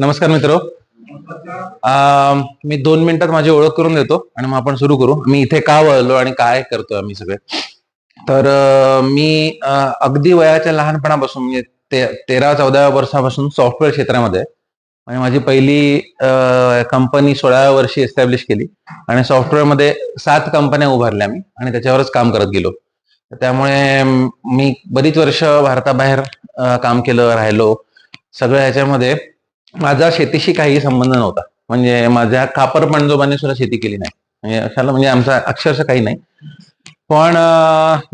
नमस्कार मित्र. मी 2 मिनिटात माझी ओळख करून देतो आणि मग आपण सुरू करू. मी इथे का वळलो आणि काय करतोय आम्ही सगळे. तर मी अगदी वयाच्या लहानपणापासून म्हणजे 13-14 वर्षापासून सॉफ्टवेअर क्षेत्रामध्ये आहे. आणि माझी पहिली कंपनी 16व्या वर्षी एस्टॅब्लिश केली आणि सॉफ्टवेअरमध्ये 7 कंपन्या उभारल्या मी आणि त्याच्यावरच काम करत गेलो. त्यामुळे मी बरीच वर्ष भारताबाहेर काम केलं, राहिलो. सगळं ह्याच्यामध्ये माझा शेतीशी काही संबंध नव्हता. म्हणजे माझ्या खापर पणजोबांनी सुद्धा शेती केली नाही. म्हणजे अशाला म्हणजे आमचा अक्षरशः काही नाही. पण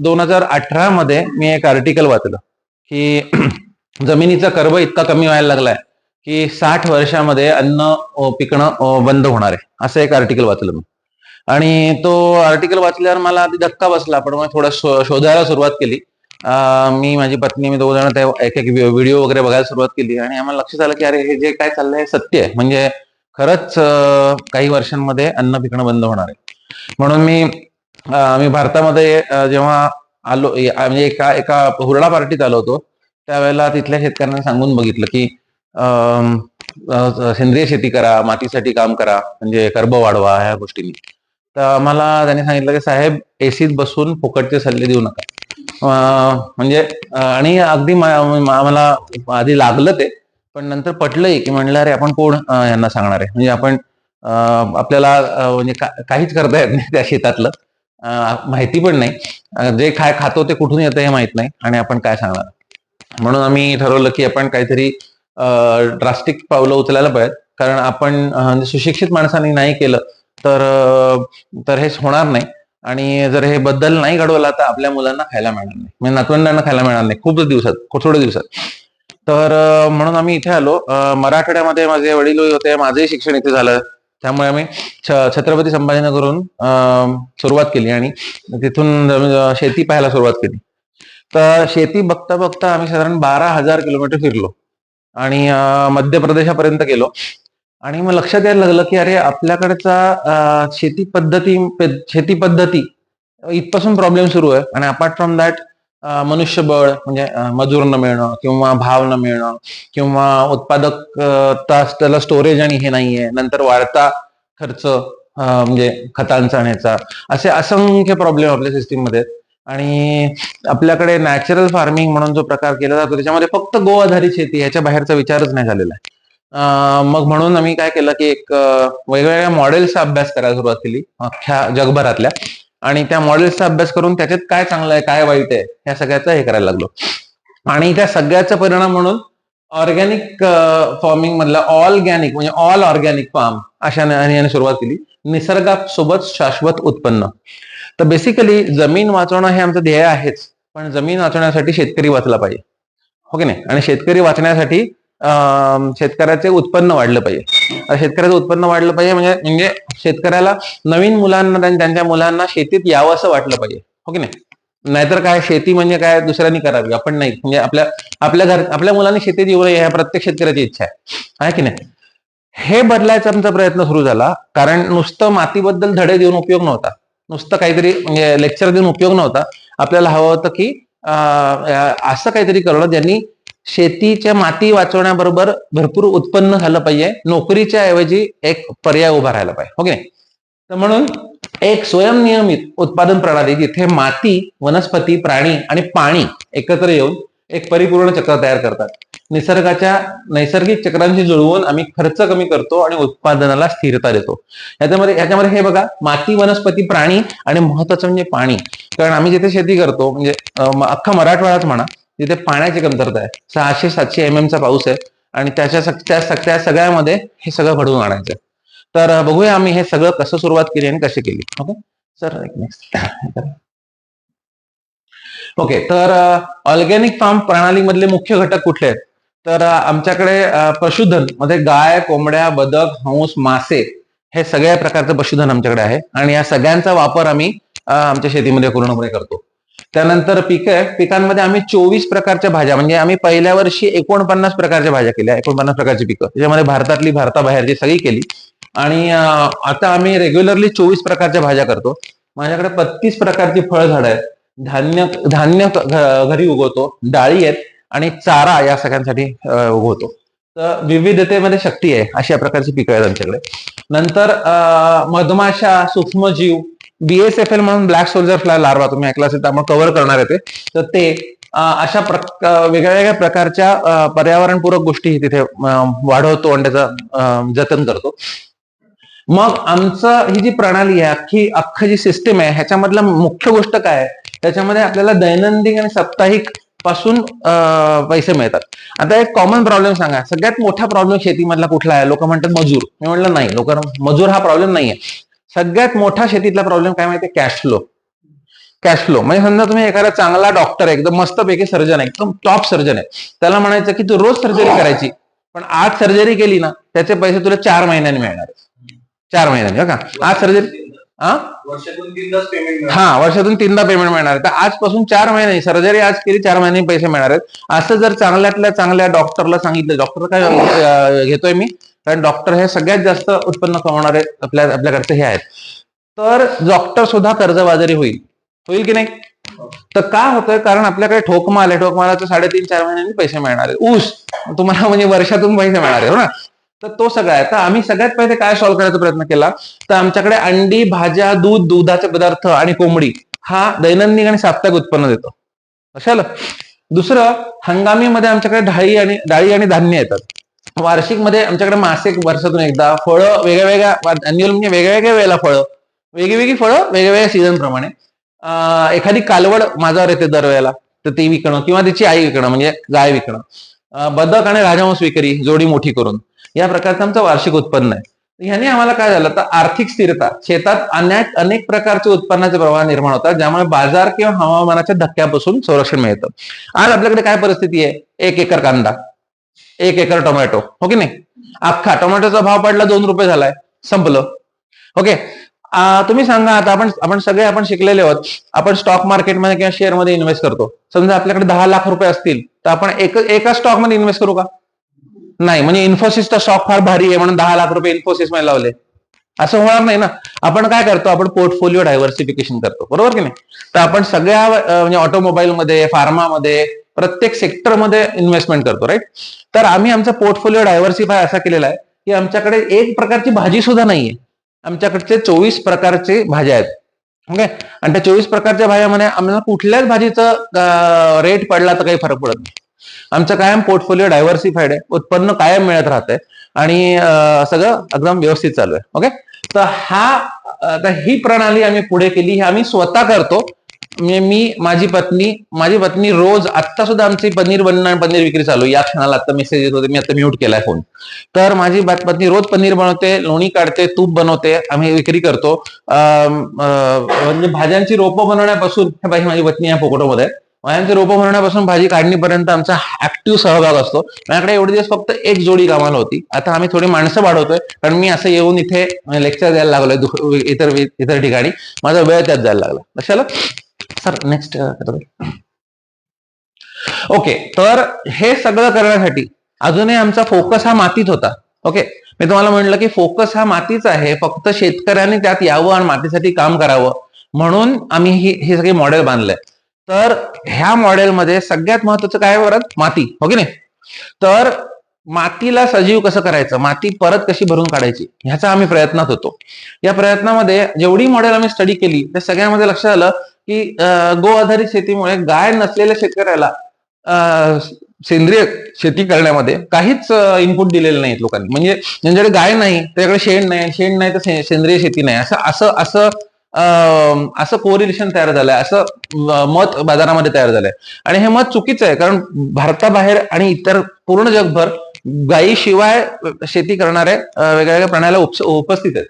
2018 मध्ये मी एक आर्टिकल वाचलं की जमिनीचा कर्ब इतका कमी व्हायला लागलाय की 60 वर्षामध्ये अन्न पिकणं बंद होणार आहे, असं एक आर्टिकल वाचलं मी. आणि तो आर्टिकल वाचल्यावर मला आधी धक्का बसला, पण मग थोडं शोधायला सुरुवात केली. मी, माझी पत्नी, मी 2 जण त्या एक एक व्हिडिओ वगैरे बघायला सुरुवात केली आणि आम्हाला लक्षात आलं की अरे हे जे काय चाललंय हे सत्य आहे. म्हणजे खरंच काही वर्षांमध्ये अन्न पिकणं बंद होणार आहे. म्हणून मी भारतामध्ये जेव्हा आलो, म्हणजे एका हुरडा पार्टीत आलो होतो, त्यावेळेला तिथल्या शेतकऱ्यांना सांगून बघितलं की सेंद्रिय शेती करा, मातीसाठी काम करा, म्हणजे कर्ब वाढवा, ह्या गोष्टींनी. तर मला त्यांनी सांगितलं की साहेब, एसीत बसून फुकटचे सल्ले देऊ नका. म्हणजे आणि अगदी मला आधी लागलं ते, पण नंतर पटलंही की म्हणलं अरे आपण कोण यांना सांगणार आहे. म्हणजे आपण आपल्याला म्हणजे काहीच करता येत नाही त्या शेतातलं, माहिती पण नाही. जे खातो ते कुठून येतं हे माहित नाही आणि आपण काय सांगणार. म्हणून आम्ही ठरवलं की आपण काहीतरी ड्रास्टिक पावलं उचलायला पाहिजेत. कारण आपण सुशिक्षित माणसांनी नाही केलं तर हे होणार नाही. आणि जर हे बदल नाही घडवला तर आपल्या मुलांना खायला मिळणार नाही, म्हणजे नातवंडांना खायला मिळणार नाही थोड्या दिवसात. तर म्हणून आम्ही इथे आलो. मराठवाड्यामध्ये माझे वडील होते, माझंही शिक्षण इथे झालं. त्यामुळे आम्ही छत्रपती संभाजीनगरहून सुरुवात केली आणि तिथून शेती पाहायला सुरुवात केली. तर शेती बघता बघता आम्ही साधारण 12,000 किलोमीटर फिरलो आणि मध्य प्रदेशापर्यंत गेलो. आणि मग लक्षात यायला लागलं की अरे आपल्याकडचा शेती पद्धती इथपासून प्रॉब्लेम सुरू आहे. आणि अपार्ट फ्रॉम दॅट मनुष्यबळ, म्हणजे मजूर न मिळणं किंवा भाव न मिळणं किंवा त्याला स्टोरेज आणि हे नाहीये. नंतर वाढता खर्च, म्हणजे खतांचा आणि ह्याचा, असे असंख्य प्रॉब्लेम आपल्या सिस्टीम मध्ये. आणि आपल्याकडे नॅचरल फार्मिंग म्हणून जो प्रकार केला जातो त्याच्यामध्ये फक्त गो आधारित शेती, ह्याच्या बाहेरचा विचारच नाही झालेला आहे. मग म्हणून आम्ही काय केलं की एक वेगवेगळ्या मॉडेल्सचा अभ्यास करायला सुरुवात केली अख्ख्या जगभरातल्या. आणि त्या मॉडेल्सचा अभ्यास करून त्याच्यात काय चांगलं आहे, काय वाईट आहे, या सगळ्याचं हे करायला लागलो. आणि त्या सगळ्याचा परिणाम म्हणून ऑर्गॅनिक फार्मिंग मधला म्हणजे ऑल ऑर्गॅनिक फार्म अशा याने सुरुवात केली. निसर्गासोबत शाश्वत उत्पन्न. तर बेसिकली जमीन वाचवणं हे आमचं ध्येय आहेच, पण जमीन वाचवण्यासाठी शेतकरी वाचला पाहिजे, हो की नाही. आणि शेतकरी वाचण्यासाठी शेतकऱ्याचे उत्पन्न वाढलं पाहिजे. शेतकऱ्याचं उत्पन्न वाढलं पाहिजे म्हणजे शेतकऱ्याला नवीन मुलांना, त्यांच्या मुलांना शेतीत यावं असं वाटलं पाहिजे, हो की नाही. नाहीतर काय, शेती म्हणजे काय दुसऱ्यांनी करावी, आपण नाही. म्हणजे आपल्या मुलांनी शेतीत येऊ नये, ह्या प्रत्येक शेतकऱ्याची इच्छा आहे की नाही. हे बदलायचा आमचा प्रयत्न सुरू झाला. कारण नुसतं मातीबद्दल धडे देऊन उपयोग नव्हता, नुसतं काहीतरी म्हणजे लेक्चर देऊन उपयोग नव्हता. आपल्याला हवं होतं की असं काहीतरी करणं ज्यांनी शेतीच्या माती वाचवण्याबरोबर भरपूर उत्पन्न झालं पाहिजे, नोकरीच्या ऐवजी एक पर्याय उभा राहायला पाहिजे, हो की नाही. तर म्हणून एक स्वयंनियमित उत्पादन प्रणाली, जिथे माती, वनस्पती, प्राणी आणि पाणी एकत्र येऊन एक परिपूर्ण चक्र तयार करतात. निसर्गाच्या नैसर्गिक चक्रांशी जुळवून आम्ही खर्च कमी करतो आणि उत्पादनाला स्थिरता देतो. ह्याच्यामध्ये हे बघा, माती, वनस्पती, प्राणी आणि महत्वाचं म्हणजे पाणी. कारण आम्ही जिथे शेती करतो, म्हणजे अख्खा मराठवाड्यात म्हणा, जिथे पाण्याची कमतरता आहे, 600-700 mm चा पाऊस आहे आणि त्या सगळ्यामध्ये हे सगळं घडवून आणायचं. तर बघूया आम्ही हे सगळं कसं सुरुवात केली आणि कशी केली. Okay sir, next. ओके, तर ऑर्गॅनिक फार्म प्रणालीमधले मुख्य घटक कुठले आहेत. तर आमच्याकडे पशुधन मध्ये गाय, कोंबड्या, बदक, हंस, मासे, हे सगळ्या प्रकारचं पशुधन आमच्याकडे आहे. आणि या सगळ्यांचा वापर आम्ही आमच्या शेतीमध्ये पूर्णपणे करतो. त्यानंतर पिकांमध्ये आम्ही 24 प्रकारच्या भाज्या, म्हणजे आम्ही पहिल्या वर्षी 49 प्रकारच्या भाज्या केल्या, 49 प्रकारची पिकं, त्याच्यामध्ये भारताबाहेरची सगळी केली. आणि आता आम्ही रेग्युलरली 24 प्रकारच्या भाज्या करतो. माझ्याकडे 35 प्रकारची फळझाडं आहेत. धान्य घरी उगवतो, डाळी आहेत आणि चारा या सगळ्यांसाठी उगवतो. तर विविधतेमध्ये शक्ती आहे, अशा प्रकारची पिकं आहेत आमच्याकडे. नंतर मधमाशा, सूक्ष्मजीव, BSFL म्हणून ब्लॅक सोल्जर फ्लाय लार्वा तुम्ही ऐकला असेल, तर आपण कव्हर करणार आहे तर ते अशा वेगळ्या वेगळ्या प्रकारच्या पर्यावरणपूरक गोष्टी तिथे वाढवतो आणि त्याचं जतन करतो. मग आमचं ही जी प्रणाली आहे, अख्खी जी सिस्टीम आहे, ह्याच्यामधला मुख्य गोष्ट काय आहे, त्याच्यामध्ये आपल्याला दैनंदिन आणि साप्ताहिक पासून पैसे मिळतात. आता एक कॉमन प्रॉब्लेम सांगा, सगळ्यात मोठा प्रॉब्लेम शेतीमधला कुठला आहे? लोक म्हणतात मजूर. मी म्हटलं नाही, लोक मजूर हा प्रॉब्लेम नाहीये. सगळ्यात मोठा शेतीतला प्रॉब्लेम काय माहितीये? Cash flow. कॅश फ्लो म्हणजे समजा तुम्ही एखादा चांगला डॉक्टर आहे, एकदम मस्तपैकी सर्जन आहे, एकदम टॉप सर्जन आहे, त्याला म्हणायचं की तू रोज सर्जरी करायची, पण आज सर्जरी केली ना, त्याचे पैसे तुला 4 महिन्यांनी मिळणार. 4 महिन्यांनी का? आज सर्जरी वर्षातून 3दा पेमेंट मिळणार. तर आजपासून 4 महिने सर्जरी आज केली, 4 महिन्यांनी पैसे मिळणार आहेत. असं जर चांगल्यातल्या चांगल्या डॉक्टरला सांगितलं, डॉक्टर काय घेतोय मी, कारण डॉक्टर हे सगळ्यात जास्त उत्पन्न कमवणारे आपल्याकडचे हे आहेत, तर डॉक्टर सुद्धा कर्जबाजारी होईल की नाही? तर का होतंय? कारण आपल्याकडे ठोकमाल आहे, ठोकमालाचं 3.5-4 महिन्यांनी पैसे मिळणार आहे. ऊस तुम्हाला म्हणजे वर्षातून पैसे मिळणार आहे, हो ना? तर तो सगळा आहे. तर आम्ही सगळ्यात पहिले काय सॉल्व्ह करायचा प्रयत्न केला, तर आमच्याकडे अंडी, भाज्या, दूध, दुधाचे पदार्थ आणि कोंबडी हा दैनंदिन आणि साप्ताहिक उत्पन्न देतो. कशाला? दुसरं, हंगामीमध्ये आमच्याकडे डाळी आणि धान्य येतात. वार्षिक मध्ये आमच्याकडे मासे वर्षातून एकदा, फळं वेगवेगळ्या अॅन्युअल म्हणजे वेगवेगळ्या वेळेला फळं, वेगवेगळी फळं वेगवेगळ्या सीझन प्रमाणे. एखादी कालवड माझ्यावर येते दरवेळेला, तर ती विकणं किंवा त्याची आई विकणं म्हणजे गाय विकणं. बदक आणि राजहंस विक्री, जोडी मोठी करून, या प्रकारचं आमचं वार्षिक उत्पन्न आहे. ह्याने आम्हाला काय झालं, तर आर्थिक स्थिरता, शेतात अनेक प्रकारचे उत्पन्नाचे प्रवाह निर्माण होतात, ज्यामुळे बाजार किंवा हवामानाच्या धक्क्यापासून संरक्षण मिळतं. आज आपल्याकडे काय परिस्थिती आहे? 1 एकर कांदा, 1 एकर टोमॅटो, हो की नाही? अख्खा टोमॅटोचा भाव पडला, 2 रुपये झालाय, संपलं. ओके, तुम्ही सांगा, आता आपण शिकलेले आहोत, आपण स्टॉक मार्केटमध्ये किंवा शेअरमध्ये इन्व्हेस्ट करतो. समजा आपल्याकडे 10 लाख रुपये असतील, तर आपण एका स्टॉकमध्ये इन्व्हेस्ट करू का? नाही. म्हणजे इन्फोसिसचा स्टॉक फार भारी आहे म्हणून 10 लाख रुपये इन्फोसिस मध्ये लावले, असं होणार नाही ना. आपण काय करतो? आपण पोर्टफोलिओ डायव्हर्सिफिकेशन करतो, बरोबर की नाही? तर आपण सगळ्या म्हणजे ऑटोमोबाईलमध्ये, फार्मामध्ये, प्रत्येक सेक्टरमध्ये इन्व्हेस्टमेंट करतो, राईट? तर आम्ही आमचा पोर्टफोलिओ डायव्हर्सिफाय असा केलेला आहे की आमच्याकडे एक प्रकारची भाजी सुद्धा नाहीये, आमच्याकडचे 24 प्रकारचे भाज्या आहेत. ओके, आणि त्या 24 प्रकारच्या भाज्यामध्ये आम्हाला कुठल्याच भाजीचं रेट पडला तर काही फरक पडत नाही. आमचं कायम पोर्टफोलिओ डायव्हर्सिफाईड आहे, उत्पन्न कायम मिळत राहतंय आणि सगळं एकदम व्यवस्थित चालू आहे. ओके, तर ही प्रणाली आम्ही पुढे केली, ही आम्ही स्वतः करतो. माझी पत्नी रोज, आता सुद्धा आमची पनीर विक्री चालू आहे. या क्षणाला आता मेसेज येत होते, मी आता म्यूट केलाय फोन. तर माझी पत्नी रोज पनीर बनवते, लोणी काढते, तूप बनवते, आम्ही विक्री करतो. म्हणजे भाज्यांची रोपं बनवण्यापासून, माझी पत्नी या पोकोटोमध्ये, भाज्यांची रोपं बनवण्यापासून भाजी काढणीपर्यंत आमचा ऍक्टिव्ह सहभाग असतो. माझ्याकडे एवढे दिवस फक्त एक जोडी कामाला होती, आता आम्ही थोडी माणसं वाढवतोय, कारण मी असं येऊन इथे लेक्चर द्यायला लागलोय इतर ठिकाणी, माझा वेळ त्यात जायला लागला. लक्षात सर? नेक्स्ट. ओके, तर हे सगळं करण्यासाठी अजूनही आमचा फोकस हा मातीत होता. ओके, मी तुम्हाला म्हटलं की फोकस हा मातीच आहे, फक्त शेतकऱ्यांनी त्यात यावं आणि मातीसाठी काम करावं म्हणून आम्ही हे सगळे मॉडेल बांधलंय. तर ह्या मॉडेलमध्ये सगळ्यात महत्वाचं काय बरं? माती, हो की नाही? तर मातीला सजीव कसं करायचं, माती परत कशी भरून काढायची, ह्याचा आम्ही प्रयत्नात होतो. या प्रयत्नामध्ये जेवढी मॉडेल आम्ही स्टडी केली, त्या सगळ्यामध्ये लक्षात आलं की गो आधारित शेतीमुळे गाय नसलेल्या शेतकऱ्याला सेंद्रिय शेती करण्यामध्ये काहीच इनपुट दिलेलं नाही लोकांनी. म्हणजे ज्यांच्याकडे गाय नाही, त्याच्याकडे शेण नाही तर सेंद्रिय शेती नाही, असं कोरिलेशन तयार झालंय, असं मत बाजारामध्ये तयार झालंय. आणि हे मत चुकीचं आहे, कारण भारताबाहेर आणि इतर पूर्ण जगभर गायीशिवाय शेती करणारे वेगवेगळ्या प्राण्याला उपस्थित आहेत.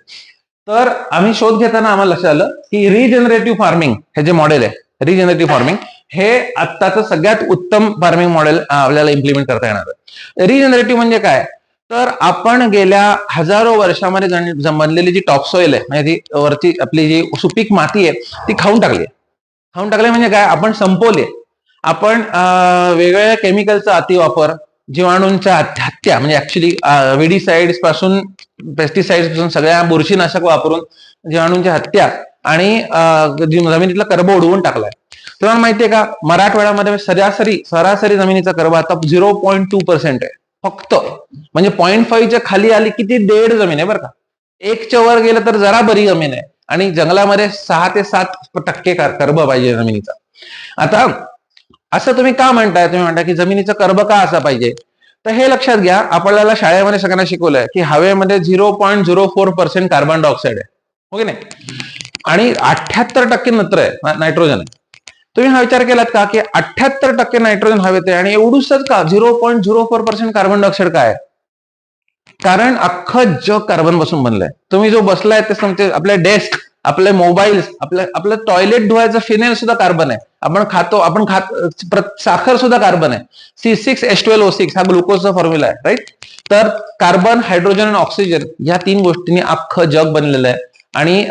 तर आम्ही शोध घेताना आम्हाला लक्षात आलं की रिजनरेटिव्ह फार्मिंग हे जे मॉडेल आहे, रिजनरेटिव्ह फार्मिंग हे आत्ताचं सगळ्यात उत्तम फार्मिंग मॉडेल आपल्याला इम्प्लिमेंट करता येणार आहे. रिजनरेटिव्ह म्हणजे काय? तर आपण गेल्या हजारो वर्षामध्ये बनलेली जी टॉपसॉइल आहे, म्हणजे ती वरची आपली जी सुपीक माती आहे, ती खाऊन टाकली म्हणजे काय? आपण संपवली. आपण वेगवेगळ्या केमिकलचा अतिवापर, जीवाणूंच्या हत्या, म्हणजे ऍक्च्युली विडीसाइड्स पासून, पेस्टिसाइड्स पासून सगळ्या बुरशीनाशक वापरून जीवाणूंच्या हत्या आणि जमिनीतला कर्ब उडवून टाकलाय. तुम्हाला माहितीये का, मराठवाड्यामध्ये सरासरी जमिनीचा कर्ब आता 0.2% आहे. फक्त. म्हणजे 0.5च्या खाली आली की ती 1.5 जमीन आहे बरं का. 1च्या वर गेलं तर जरा बरी जमीन आहे. आणि जंगलामध्ये 6 ते 7% कर्ब पाहिजे जमिनीचा. आता असं तुम्ही का म्हणताय? तुम्ही म्हणता की जमिनीचा कर्ब का असा पाहिजे? तर हे लक्षात घ्या, आपल्याला शाळेमध्ये सगळ्यांना शिकवलंय की हवेमध्ये 0.04% कार्बन डायऑक्साईड आहे, हो की नाही? आणि 78% नत्र आहे, नायट्रोजन आहे. तुम्ही हा विचार केलात का की 78% नायट्रोजन हवेत आहे आणि एवढूसच का 0.04% कार्बन डायऑक्साईड काय आहे? कारण अख्खं जग कार्बन पासून बनलंय. तुम्ही जो बसलाय ते तुमचे आपले डेस्क, आपले मोबाईल, आपलं टॉयलेट धुवायचं फिनेल सुद्धा कार्बन आहे. आपण साखर सुद्धा कार्बन आहे. C6H12O6 हा ग्लुकोजचा फॉर्म्युला आहे, राईट? तर कार्बन, हायड्रोजन आणि ऑक्सिजन या 3 गोष्टींनी अख्खं जग बनलेलं आहे. आणि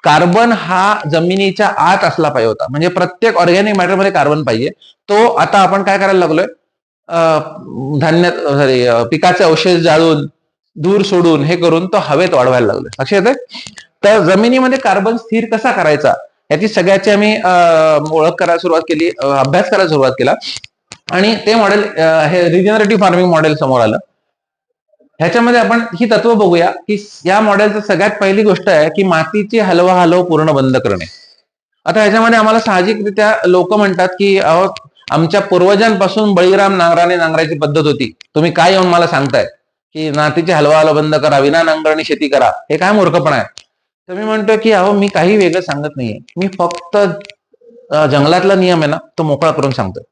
कार्बन हा जमिनीच्या आत असला पाहिजे होता. म्हणजे प्रत्येक ऑर्गॅनिक मॅटरमध्ये कार्बन पाहिजे. तो आता आपण काय करायला लागलोय? पिकाचे अवशेष जाळून, धूर सोडून, हे करून तो हवेत वाढवायला लागलोय. लक्षात येते? तर जमिनीमध्ये कार्बन स्थिर कसा करायचा याची सगळ्याची आम्ही ओळख करायला सुरुवात केली, अभ्यास करायला सुरुवात केला. आणि ते मॉडेल, हे रिजनरेटिव्ह फार्मिंग मॉडेल समोर आलं. ह्याच्यामध्ये आपण ही तत्व बघूया की या मॉडेलचं सगळ्यात पहिली गोष्ट आहे की मातीची हलव पूर्ण बंद करणे. आता ह्याच्यामध्ये आम्हाला साहजिकरित्या लोक म्हणतात की आमच्या पूर्वजांपासून बळीराम नांगराने नांगरायची पद्धत होती, तुम्ही काय येऊन मला सांगताय की मातीची हलवा बंद करा, विना नांगरणी शेती करा, हे काय मूर्खपणा आहे? तर मी म्हणतोय की मी काही वेगळं सांगत नाहीये, मी फक्त जंगलातला नियम आहे ना तो मोकळा करून सांगतोय.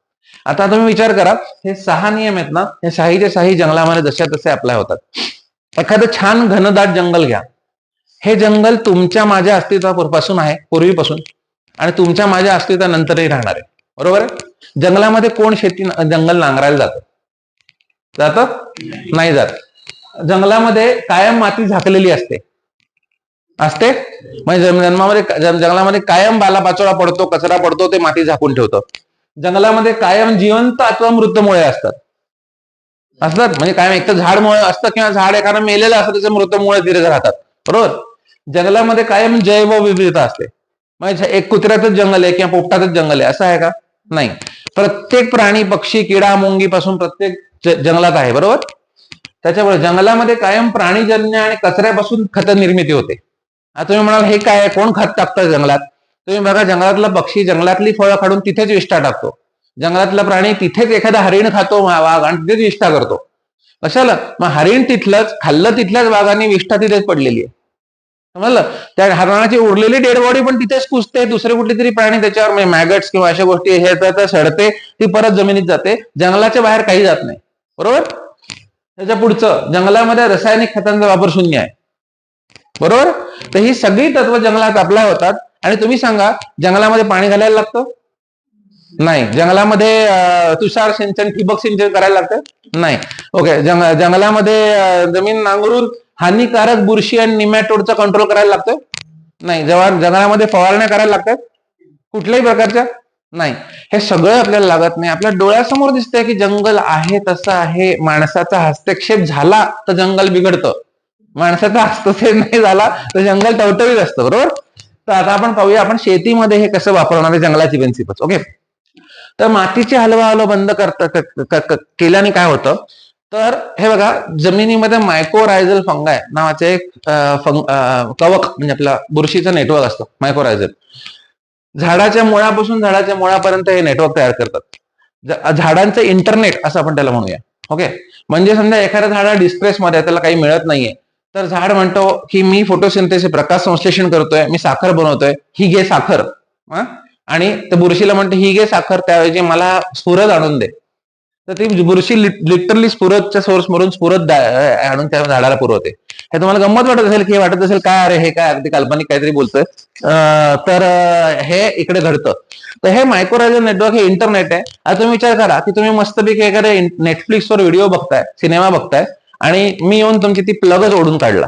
आता तुम्ही विचार करा, हे 6 नियम आहेत ना, हे 6च्या 6 जंगलामध्ये जशा तसे अप्लाय होतात. एखादं छान घनदाट जंगल घ्या. हे जंगल तुमच्या माझ्या अस्तित्वापासून आहे, पूर्वीपासून, आणि तुमच्या माझ्या अस्तित्वानंतरही राहणार आहे, बरोबर आहे? जंगलामध्ये कोण जंगल नांगरायला जातं? नाही जात. जंगलामध्ये कायम माती झाकलेली असते. म्हणजे जंगलामध्ये कायम बालापाचोळा पडतो, कचरा पडतो, ते माती झाकून ठेवतं. जंगलामध्ये कायम जिवंत अथवा मृत मुळे असतात. म्हणजे कायम एक तर झाड मुळे असतं किंवा झाड एखादं मेलेलं असतं, त्याचे मृत मुळे तिथे राहतात, बरोबर? जंगलामध्ये कायम जैवविविधता असते. म्हणजे एक कुत्र्यातच जंगल आहे किंवा पोपटातच जंगल आहे असं आहे का? नाही. प्रत्येक प्राणी, पक्षी, किडा, मुंगी पासून प्रत्येक जंगलात आहे, बरोबर? त्याच्यामुळे जंगलामध्ये कायम प्राणीजन्य आणि कचऱ्यापासून खत निर्मिती होते. आता तुम्ही म्हणाल हे काय, कोण खत टाकतं जंगलात? तुम्ही बघा, जंगलातला पक्षी जंगलातली फळं काढून तिथेच विष्ठा टाकतो. जंगलातला प्राणी तिथेच एखादा हरिण खातो, वाघ, आणि तिथेच विष्ठा करतो. कशाला? मग हरिण तिथलंच खाल्लं, तिथल्याच वाघाने विष्ठा तिथेच पडलेली आहे, समजलं? त्या हरणाची उरलेली डेड बॉडी पण तिथेच कुसते, दुसरे कुठले तरी प्राणी त्याच्यावर मॅगट्स किंवा अशा गोष्टी हे सडते, ती परत जमिनीत जाते. जंगलाच्या बाहेर काही जात नाही, बरोबर? त्याच्या पुढचं, जंगलामध्ये रासायनिक खतांचा वापर शून्य आहे, बरोबर? तर ही सगळी तत्व जंगलात अप्लाय होतात. आणि तुम्ही सांगा, जंगलामध्ये पाणी घालायला लागतं? नाही. जंगलामध्ये तुषार सिंचन, ठिबक सिंचन करायला लागतं? नाही. ओके. जंगलामध्ये जमीन नांगरून हानिकारक बुरशी आणि निमॅटोडचा कंट्रोल करायला लागतं? नाही. जंगलामध्ये फवारण्या करायला लागतात कुठल्याही प्रकारच्या? नाही. हे सगळं आपल्याला लागत नाही. आपल्या डोळ्यासमोर दिसतंय की जंगल आहे तसं आहे. माणसाचा हस्तक्षेप झाला तर जंगल बिघडतं, माणसाचा हस्तक्षेप नाही झाला तर जंगल टवटवीत असतं, बरोबर? तर आता आपण पाहूया, आपण शेतीमध्ये हे कसं वापरणार आहे, जंगलाची प्रिन्सिपल्स. ओके. तर मातीची हलवा बंद केल्याने काय होतं? तर हे बघा, जमिनीमध्ये मायक्रोरायझल फंगाय नावाचे एक कवक, म्हणजे आपला बुरशीचं नेटवर्क असतं, मायक्रोरायझल. झाडाच्या मुळापासून झाडाच्या मुळापर्यंत हे नेटवर्क तयार करतात. झाडांचं इंटरनेट असं आपण त्याला म्हणूया. ओके. म्हणजे समजा एखाद्या झाडा डिस्ट्रेस मध्ये, त्याला काही मिळत नाहीये, तर झाड म्हणतो की मी फोटोसिंथेसिस, प्रकाश संश्लेषण करतोय, मी साखर बनवतोय, ही घे साखर. आणि त्या बुरशीला म्हणते ही घे साखर, त्याऐवजी मला स्फुरद आणून दे. तर ती बुरशी लिटरली स्फुरदच्या सोर्स मधून स्फुरद आणून त्या झाडाला पुरवते. हे तुम्हाला गंमत वाटत असेल की वाटत असेल काय, अरे हे काय अगदी काल्पनिक काहीतरी बोलतोय. तर हे इकडे घडतं. तर हे मायक्रोरायझल नेटवर्क, हे इंटरनेट आहे. आता तुम्ही विचार करा की तुम्ही मस्तपैकी एखाद्या नेटफ्लिक्सवर व्हिडिओ बघताय, सिनेमा बघताय, आणि मी येऊन तुमची ती प्लगच ओढून काढला,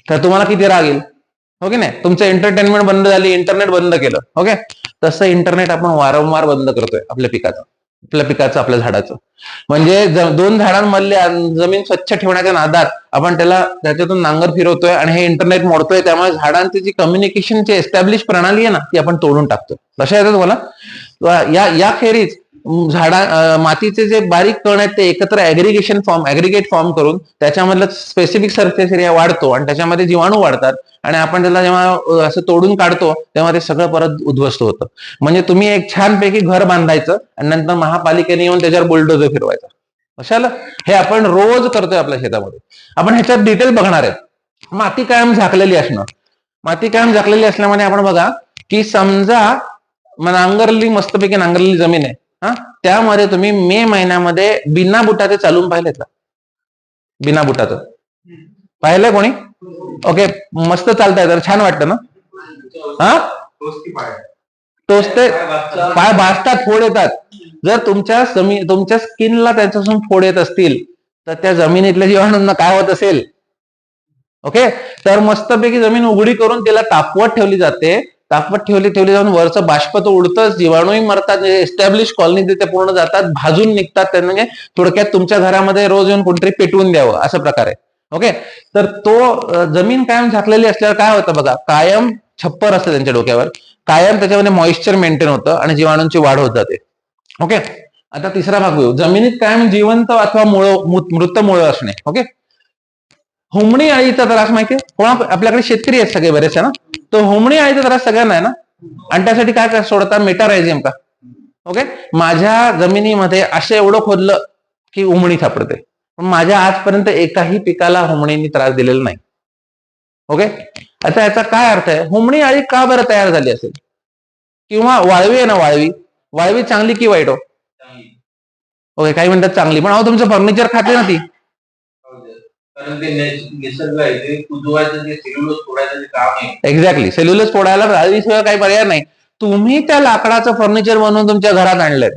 तर तुम्हाला किती राग येईल, हो की नाही? तुमचं एंटरटेनमेंट बंद झाली, इंटरनेट बंद केलं. ओके. तसं इंटरनेट आपण वारंवार बंद करतोय आपल्या पिकाचं, आपल्या झाडाचं. म्हणजे 2 झाडांमधले जमीन स्वच्छ ठेवण्याच्या नादात आपण त्याच्यातून नांगर फिरवतोय आणि हे इंटरनेट मोडतोय. त्यामुळे झाडांची जी कम्युनिकेशनची एस्टॅब्लिश प्रणाली आहे ना, ती आपण तोडून टाकतोय. लक्षात येतं तुम्हाला? या खेरीज मातीचे जे बारीक कण आहेत ते एकत्र ऍग्रिगेट फॉर्म करून त्याच्यामधलं स्पेसिफिक सरफेस एरिया वाढतो आणि त्याच्यामध्ये जीवाणू वाढतात आणि आपण त्याला जेव्हा असं तोडून काढतो तेव्हा ते सगळं परत उद्ध्वस्त होतं. म्हणजे तुम्ही एक छानपैकी घर बांधायचं आणि नंतर महापालिकेने येऊन त्याच्यावर बुलडोजर फिरवायचा. कशाला? हे आपण रोज करतोय आपल्या शेतामध्ये. आपण ह्याच्यात डिटेल बघणार आहे. माती कायम झाकलेली असणं. माती कायम झाकलेली असल्यामुळे आपण बघा की समजा मस्तपैकी नांगरलेली जमीन आहे, हा, त्यामध्ये तुम्ही मे महिन्यामध्ये बिना बुटाचे चालून पाहिलेत का? बिना बुटाचं पाहिलंय कोणी? ओके, मस्त चालताय तर छान वाटतं ना? हा, टोचते, पाय भाजतात, फोड येतात. जर तुमच्या स्किनला त्याच्यापासून फोड येत असतील तर त्या जमिनीतल्या जीवाणूंना काय होत असेल? ओके, तर मस्तपैकी जमीन उघडी करून त्याला तापवत ठेवली जाते. तापवत ठेवली जाऊन वरचं बाष्प तो उडतच, जीवाणूही मरतात, एस्टॅब्लिश कॉलनी तिथे पूर्ण जातात, भाजून निघतात. त्यांना म्हणजे थोडक्यात तुमच्या घरामध्ये रोज येऊन कोणतरी पेटवून द्यावं अशा प्रकारे. ओके, तर तो जमीन कायम झाकलेली असल्यावर काय होतं बघा, कायम छप्पर असतं त्यांच्या डोक्यावर, कायम त्याच्यामध्ये मॉइश्चर मेंटेन होतं आणि जीवाणूंची वाढ होत जाते. ओके, आता तिसरा भाग घेऊ, जमिनीत कायम जिवंत अथवा मृत मुळं असणे. ओके, हुमणी अळीचा त्रास माहितीये आपल्याकडे शेतकरी आहेत सगळे बरेचसे ना, तो हुमणी अळीचा त्रास सगळ्यांना आहे ना, आणि त्यासाठी काय सोडतात? मेटारायझियम का. ओके, माझ्या जमिनीमध्ये असं एवढं खोदलं की हुमणी सापडते, पण माझ्या आजपर्यंत एकाही पिकाला हुमणीने त्रास दिलेला नाही. ओके, आता याचा काय अर्थ आहे? हुमणी अळी का बरं तयार झाली असेल? किंवा वाळवी आहे ना, वाळवी चांगली की वाईट हो? ओके, काही म्हणतात चांगली, पण अहो तुमचं फर्निचर खाते ना ती. कारण ते निसर्ग आहे, ते कुजवायचं, जे सेल्युलोज फोडायचं काम आहे. एक्झॅक्टली, सेल्युलोज फोडायला राळीशिवाय काही पर्याय नाही. तुम्ही त्या लाकडाचं फर्निचर बनवून तुमच्या घरात आणलंय,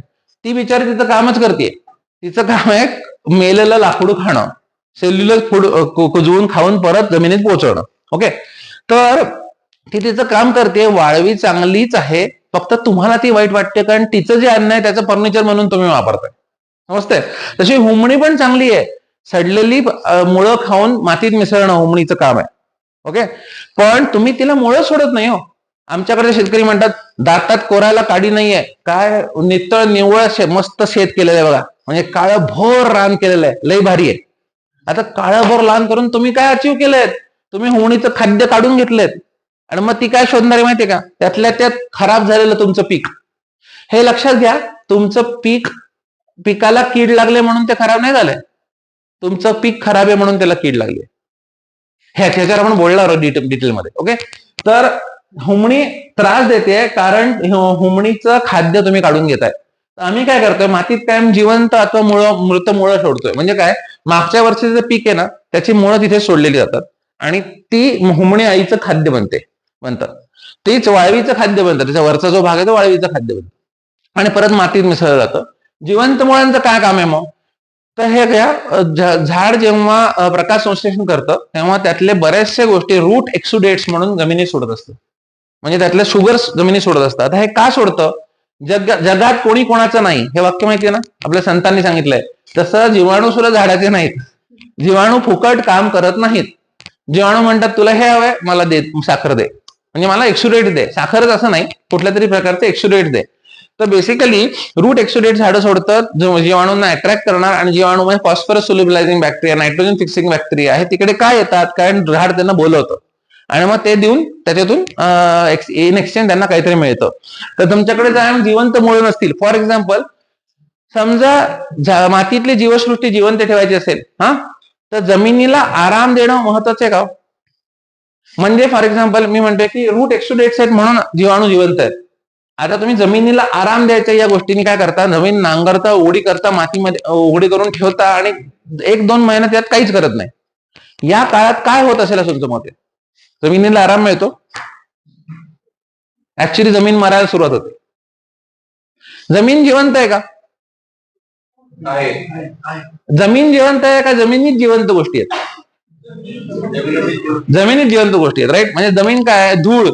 ती बिचारी तिचं कामच करते. तिचं काम आहे मेलेलं लाकूड खाणं, सेल्युलोज कुजवून खाऊन परत जमिनीत पोहोचवणं. ओके, तर ती तिचं काम करते. वाळवी चांगलीच आहे, फक्त तुम्हाला ती वाईट वाटते कारण तिचं जे अन्न आहे त्याचं फर्निचर म्हणून तुम्ही वापरताय. समजतंय? तशी हुमणी पण चांगली आहे, सडलेली मुळं खाऊन मातीत मिसळणं हुमणीचं काम आहे. ओके, पण तुम्ही तिला मुळं सोडत नाही हो. आमच्याकडे शेतकरी म्हणतात दातात कोरायला काडी नाहीये, काय नितळ निव्वळ मस्त शेत केलेलं आहे बघा, म्हणजे काळं भोर रान केलेलं आहे, लय भारी आहे. आता काळं भोर रान करून तुम्ही काय अचीव केलंय? तुम्ही हुमणीचं खाद्य काढून घेतलेत आणि मग ती काय शोधणारी माहितीये का? त्यातल्या त्यात खराब झालेलं तुमचं पीक. हे लक्षात घ्या, तुमचं पिकाला कीड लागले म्हणून ते खराब नाही झालंय, तुमचं पीक खराब आहे म्हणून त्याला कीड लागली. ह्याच्यावर आपण बोलणार आहोत डिटेलमध्ये. ओके, तर हुमणी त्रास देते कारण हुमणीचं खाद्य तुम्ही काढून घेताय. आम्ही काय करतोय, मातीत कायम जिवंत अथवा मृत मुळं सोडतोय. म्हणजे काय, मागच्या वर्षीचं पीक आहे ना त्याची मुळं तिथे सोडलेली जातात आणि ती हुमणी आईचं खाद्य बनतं, तीच वाळवीचं खाद्य बनतं, त्याच्या वरचा जो भाग आहे तो वाळवीचं खाद्य बनतं आणि परत मातीत मिसळलं जातं. जिवंत मुळांचं काय काम आहे मग? तर हे घ्या, झाड जेव्हा प्रकाश संश्लेषण करतं तेव्हा त्यातले बऱ्याचशा गोष्टी रूट एक्सुडेट्स म्हणून जमिनीत सोडत असतं, म्हणजे त्यातले शुगर्स जमिनीत सोडत असतात. हे का सोडतं? जगात कोणी कोणाचं नाही, हे वाक्य माहितीये ना, आपल्या संतांनी सांगितलंय. तसं जीवाणू सुद्धा झाडाचे नाहीत, जीवाणू फुकट काम करत नाहीत. जीवाणू म्हणतात तुला हे हवंय, मला दे, साखर दे, म्हणजे मला एक्सुडेट दे. साखरच असं नाही, कुठल्या तरी प्रकारचे एक्सुडेट दे. तर बेसिकली रूट एक्सुडेट झाडं सोडतात जीवाणूंना अट्रॅक्ट करणार, आणि जीवाणू म्हणजे phosphorus solubilising bacteria, nitrogen fixing bacteria आहे, तिकडे काय येतात, कारण झाड त्यांना बोलवतं आणि मग ते देऊन त्याच्यातून इन एक्सचेंज त्यांना काहीतरी मिळतं. तर तुमच्याकडे जर जिवंत मुळं नसतील, फॉर एक्झाम्पल समजा मातीतली जीवसृष्टी जिवंत ठेवायची असेल, हा, तर जमिनीला आराम देणं महत्वाचं आहे का? म्हणजे फॉर एक्झाम्पल मी म्हणतोय की रूट एक्सुडेट्स आहेत म्हणून जीवाणू जिवंत आहेत. आता तुम्ही जमिनीला आराम द्यायच्या या गोष्टींनी काय करता, जमीन नांगरता, उघडी करता, मातीमध्ये उघडी करून ठेवता आणि 1-2 महिन्यात त्यात काहीच करत नाही. या काळात काय होत असेल असं तुमचं मत आहे? जमिनीला आराम मिळतो? ऍक्च्युली जमीन मरायला सुरुवात होते. जमीन जिवंत आहे का? जमीन जिवंत आहे का जमिनीत जिवंत गोष्टी आहेत? जमिनीत जिवंत गोष्टी आहेत, राईट. म्हणजे जमीन काय आहे? धूळ,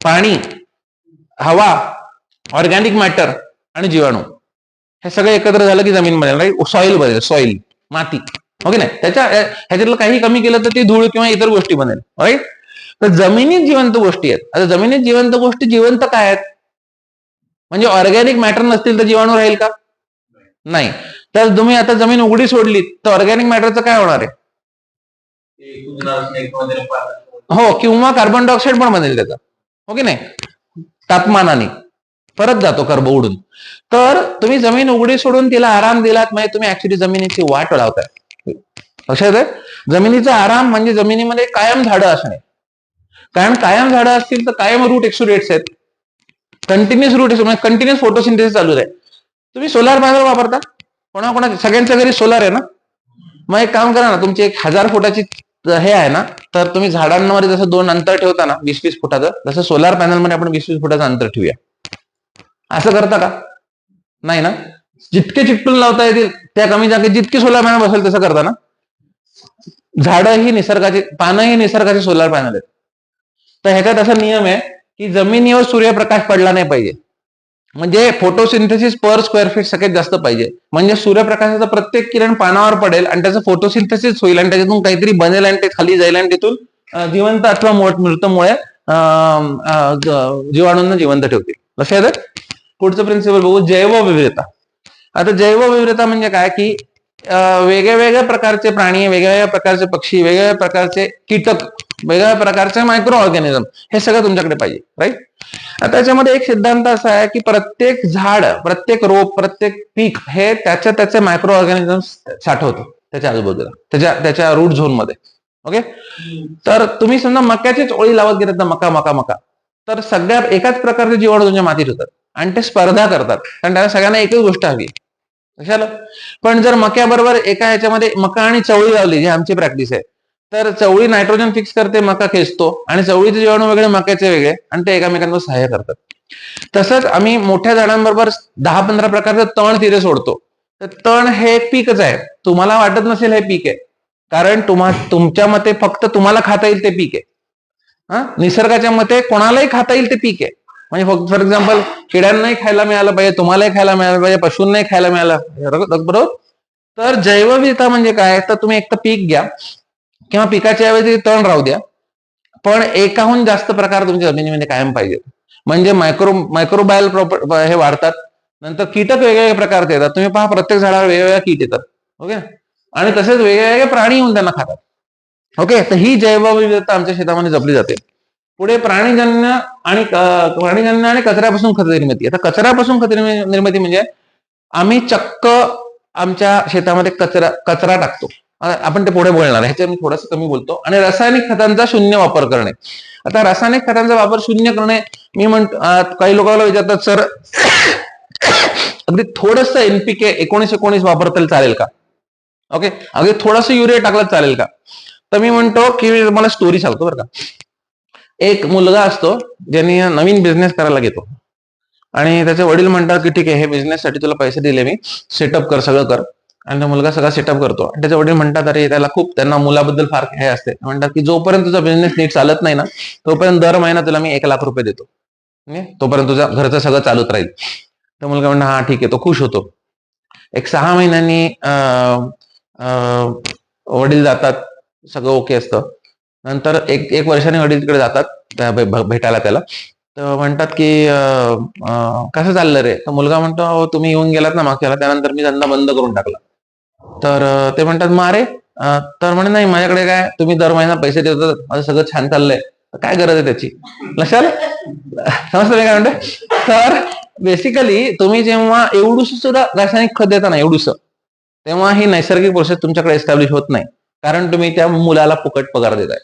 पाणी, हवा, ऑर्गॅनिक मॅटर आणि जीवाणू, हे सगळे एकत्र झालं की जमीन बनेल, राईट. सॉइल बनेल, सॉइल, माती. ओके नाही, ह्याच्यातलं काही कमी केलं तर ती धूळ किंवा इतर गोष्टी बनेल, राईट. तर जमिनीत जिवंत गोष्टी आहेत. आता जमिनीत जिवंत गोष्टी जिवंत काय आहेत? म्हणजे ऑर्गॅनिक मॅटर नसतील तर जीवाणू राहील का? नाही. तर तुम्ही आता जमीन उघडी सोडली तर ऑर्गॅनिक मॅटरचं काय होणार आहे? ते कुजणारच नाही किंवा त्याला पाण्यात हो, किंवा कार्बन डायऑक्साईड पण बनेल त्याचा, हो की नाही, तापमानाने परत जातो कर्ब उडून. तर तुम्ही जमीन उघडी सोडून तिला आराम दिलात म्हणजे तुम्ही ऍक्च्युली जमिनीची वाट लावताय. लक्षात आहे? जमिनीचा आराम म्हणजे जमिनीमध्ये कायम झाडं असणे. कारण कायम झाडं असतील तर कायम रूट एक्सुडेट्स आहेत, कंटिन्युअस रूट म्हणजे कंटिन्युअस फोटोसिंथेसिस चालू आहे. तुम्ही सोलार पॅनल वापरता, कोणाकोणा सगळ्यांच्या घरी सोलार आहे ना, मग एक काम करा ना, तुमची 1000 फुटाची हे आहे ना, तर तुम्ही झाडांवर जसं 2 अंतर ठेवता ना 20-20 फुटाचं, तसं सोलार पॅनलमध्ये आपण 20-20 फुटाचं अंतर ठेवूया. असं करता का? नाही ना. जितके चिटकून लावता येतील त्या कमी जागेत जितकी सोलार पॅनल बसेल तसं करता ना. झाडं ही निसर्गाची, पानं ही निसर्गाचे सोलार पॅनल आहेत. तर ह्याच्यात असा नियम आहे की जमिनीवर सूर्यप्रकाश पडला नाही पाहिजे, म्हणजे फोटोसिंथेसिस पर स्क्वेअर फीट सगळ्यात जास्त पाहिजे. म्हणजे सूर्यप्रकाशाचा प्रत्येक किरण पानावर पडेल आणि त्याचं फोटोसिंथेसिस होईल आणि त्याच्यातून काहीतरी बनेल आणि ते खाली जाईल आणि तिथून जिवंत अथवा मृतमुळे जीवाणूंना जिवंत ठेवतील. लक्षात आहे? पुढचं प्रिन्सिपल बघू, जैवविविधता. आता जैवविविधता म्हणजे काय की वेगळ्या वेगळ्या प्रकारचे प्राणी, वेगवेगळ्या प्रकारचे पक्षी, वेगवेगळ्या प्रकारचे कीटक, वेगवेगळ्या प्रकारचे मायक्रो ऑर्गॅनिझम, हे सगळं तुमच्याकडे पाहिजे, राईट. आता त्याच्यामध्ये एक सिद्धांत असा आहे की प्रत्येक झाड, प्रत्येक रोप, प्रत्येक पीक हे त्याचे मायक्रो ऑर्गॅनिझम साठवतो त्याच्या आजूबाजूला, त्याच्या रूट झोन मध्ये. ओके. तर तुम्ही समजा मक्याचीच ओळी लावत गेलात ना, मका मका मका, तर सगळ्या एकाच प्रकारचे जीवाणू तुमच्या मातीत होतात आणि ते स्पर्धा करतात, कारण त्यांना सगळ्यांना एकच गोष्ट हवी. कशाला? पण जर मक्याबरोबर एका ह्याच्यामध्ये मका आणि चवळी लावली, जी आमची प्रॅक्टिस आहे, तर चवळी नायट्रोजन फिक्स करते, मका खेचतो, आणि चवळीचे जीवाणू वेगळे, मक्याचे वेगळे, आणि ते एकमेकांवर सहाय्य करतात. तसंच आम्ही मोठ्या झाडांबरोबर 10-15 प्रकारचे तण तिथे सोडतो. तर तण हे एक पीकच आहे. तुम्हाला वाटत नसेल हे पीक आहे, कारण तुमच्या मते फक्त तुम्हाला खाता येईल ते पीक आहे. निसर्गाच्या मते कोणालाही खाता येईल ते पीक आहे. म्हणजे फॉर एक्झाम्पल किड्यांनाही खायला मिळालं पाहिजे, तुम्हालाही खायला मिळालं पाहिजे, पशूंनाही खायला मिळालं, बरोबर. तर जैवविविधता म्हणजे काय? तर तुम्ही एक तर पीक घ्या किंवा पिकाच्या ऐवजी तण राहू द्या, पण एकाहून जास्त प्रकार तुमच्या जमिनीमध्ये कायम पाहिजे. म्हणजे मायक्रोबायल हे वाढतात. नंतर कीटक वेगवेगळ्या प्रकारचे येतात. तुम्ही पहा प्रत्येक झाडावर वेगवेगळ्या कीट येतात. ओके. आणि तसेच वेगवेगळे प्राणी येऊन त्यांना खातात. ओके. तर ही जैवविविधता आमच्या शेतामध्ये जपली जाते. पुढे प्राणीजन्य आणि कचऱ्यापासून खत निर्मिती. आता कचऱ्यापासून खत निर्मिती म्हणजे आम्ही चक्क आमच्या शेतामध्ये कचरा टाकतो. आपण ते पुढे बोलणार, ह्याच्यात मी थोडंसं कमी बोलतो. आणि रासायनिक खतांचा शून्य वापर करणे. आता रासायनिक खतांचा वापर शून्य करणे, मी म्हणतो, काही लोकांना विचारतात, सर अगदी थोडंसं NPK 19-19 वापरता चालेल का? ओके. अगदी थोडंसं युरिया टाकलं चालेल का? तर मी म्हणतो की मी तुम्हाला स्टोरी सांगतो बरं का. एक मुलगा असतो ज्यांनी नवीन बिझनेस करायला घेतो आणि त्याचे वडील म्हणतात की ठीक आहे, हे बिझनेस साठी तुला पैसे दिले मी, सेटअप कर, सगळं कर. आणि तो मुलगा सगळा सेटअप करतो आणि त्याचे वडील म्हणतात, अरे त्यांना मुलाबद्दल फार हे असते, म्हणतात की जोपर्यंत तुझा बिझनेस नीट चालत नाही ना, तोपर्यंत दर महिना तुला मी 1 लाख रुपये देतो, तोपर्यंत तुझ्या घरचं सगळं चालूच राहील. तर मुलगा म्हणतो हा ठीक आहे. तो खुश होतो. एक 6 महिन्यांनी वडील जातात, सगळं ओके असतं. नंतर एक वर्षाने वडील तिकडे जातात भेटायला त्याला. तर म्हणतात की कसं चाललं रे? तर मुलगा म्हणतो, तुम्ही येऊन गेलात ना मागच्याला, त्यानंतर मी धंदा बंद करून टाकला. तर ते म्हणतात, मारे? तर म्हणे नाही, माझ्याकडे काय, तुम्ही दर महिना पैसे देतात, माझं सगळं छान चाललंय, काय गरज आहे त्याची? लक्षात समजतं मी काय म्हणते? तर बेसिकली तुम्ही जेव्हा एवढूस सुद्धा रासायनिक खत देता ना, एवढूस, तेव्हा ही नैसर्गिक प्रोसेस तुमच्याकडे एस्टॅब्लिश होत नाही, कारण तुम्ही त्या मुलाला फुकट पगार देताय.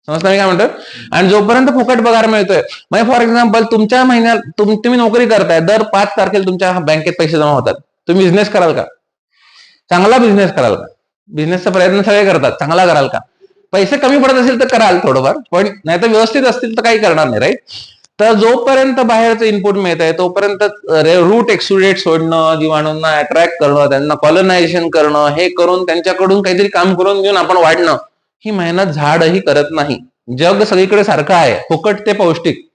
समजतं मी काय म्हणतो? आणि जोपर्यंत फुकट पगार मिळतोय, म्हणजे फॉर एक्झाम्पल तुमच्या महिन्यात तुम्ही नोकरी करताय, दर 5 तारखेला तुमच्या बँकेत पैसे जमा होतात. तुम्ही बिझनेस कराल का? चांगला बिझनेस कराल का? बिझनेसचा प्रयत्न सगळे करतात, चांगला कराल का? पैसे कमी पडत असेल तर कराल थोडंफार, पण नाही तर व्यवस्थित असतील तर काही करणार नाही, राईट. तर जोपर्यंत बाहेरचं इनपुट मिळत आहे तोपर्यंत रूट एक्सुडेट सोडणं, जीवाणूंना अट्रॅक्ट करणं, त्यांना कॉलनायझेशन करणं, हे करून त्यांच्याकडून काहीतरी काम करून घेऊन आपण वाढणं, ही मेहनत झाडही करत नाही. जग सगळीकडे सारखं आहे, फुकट ते पौष्टिक.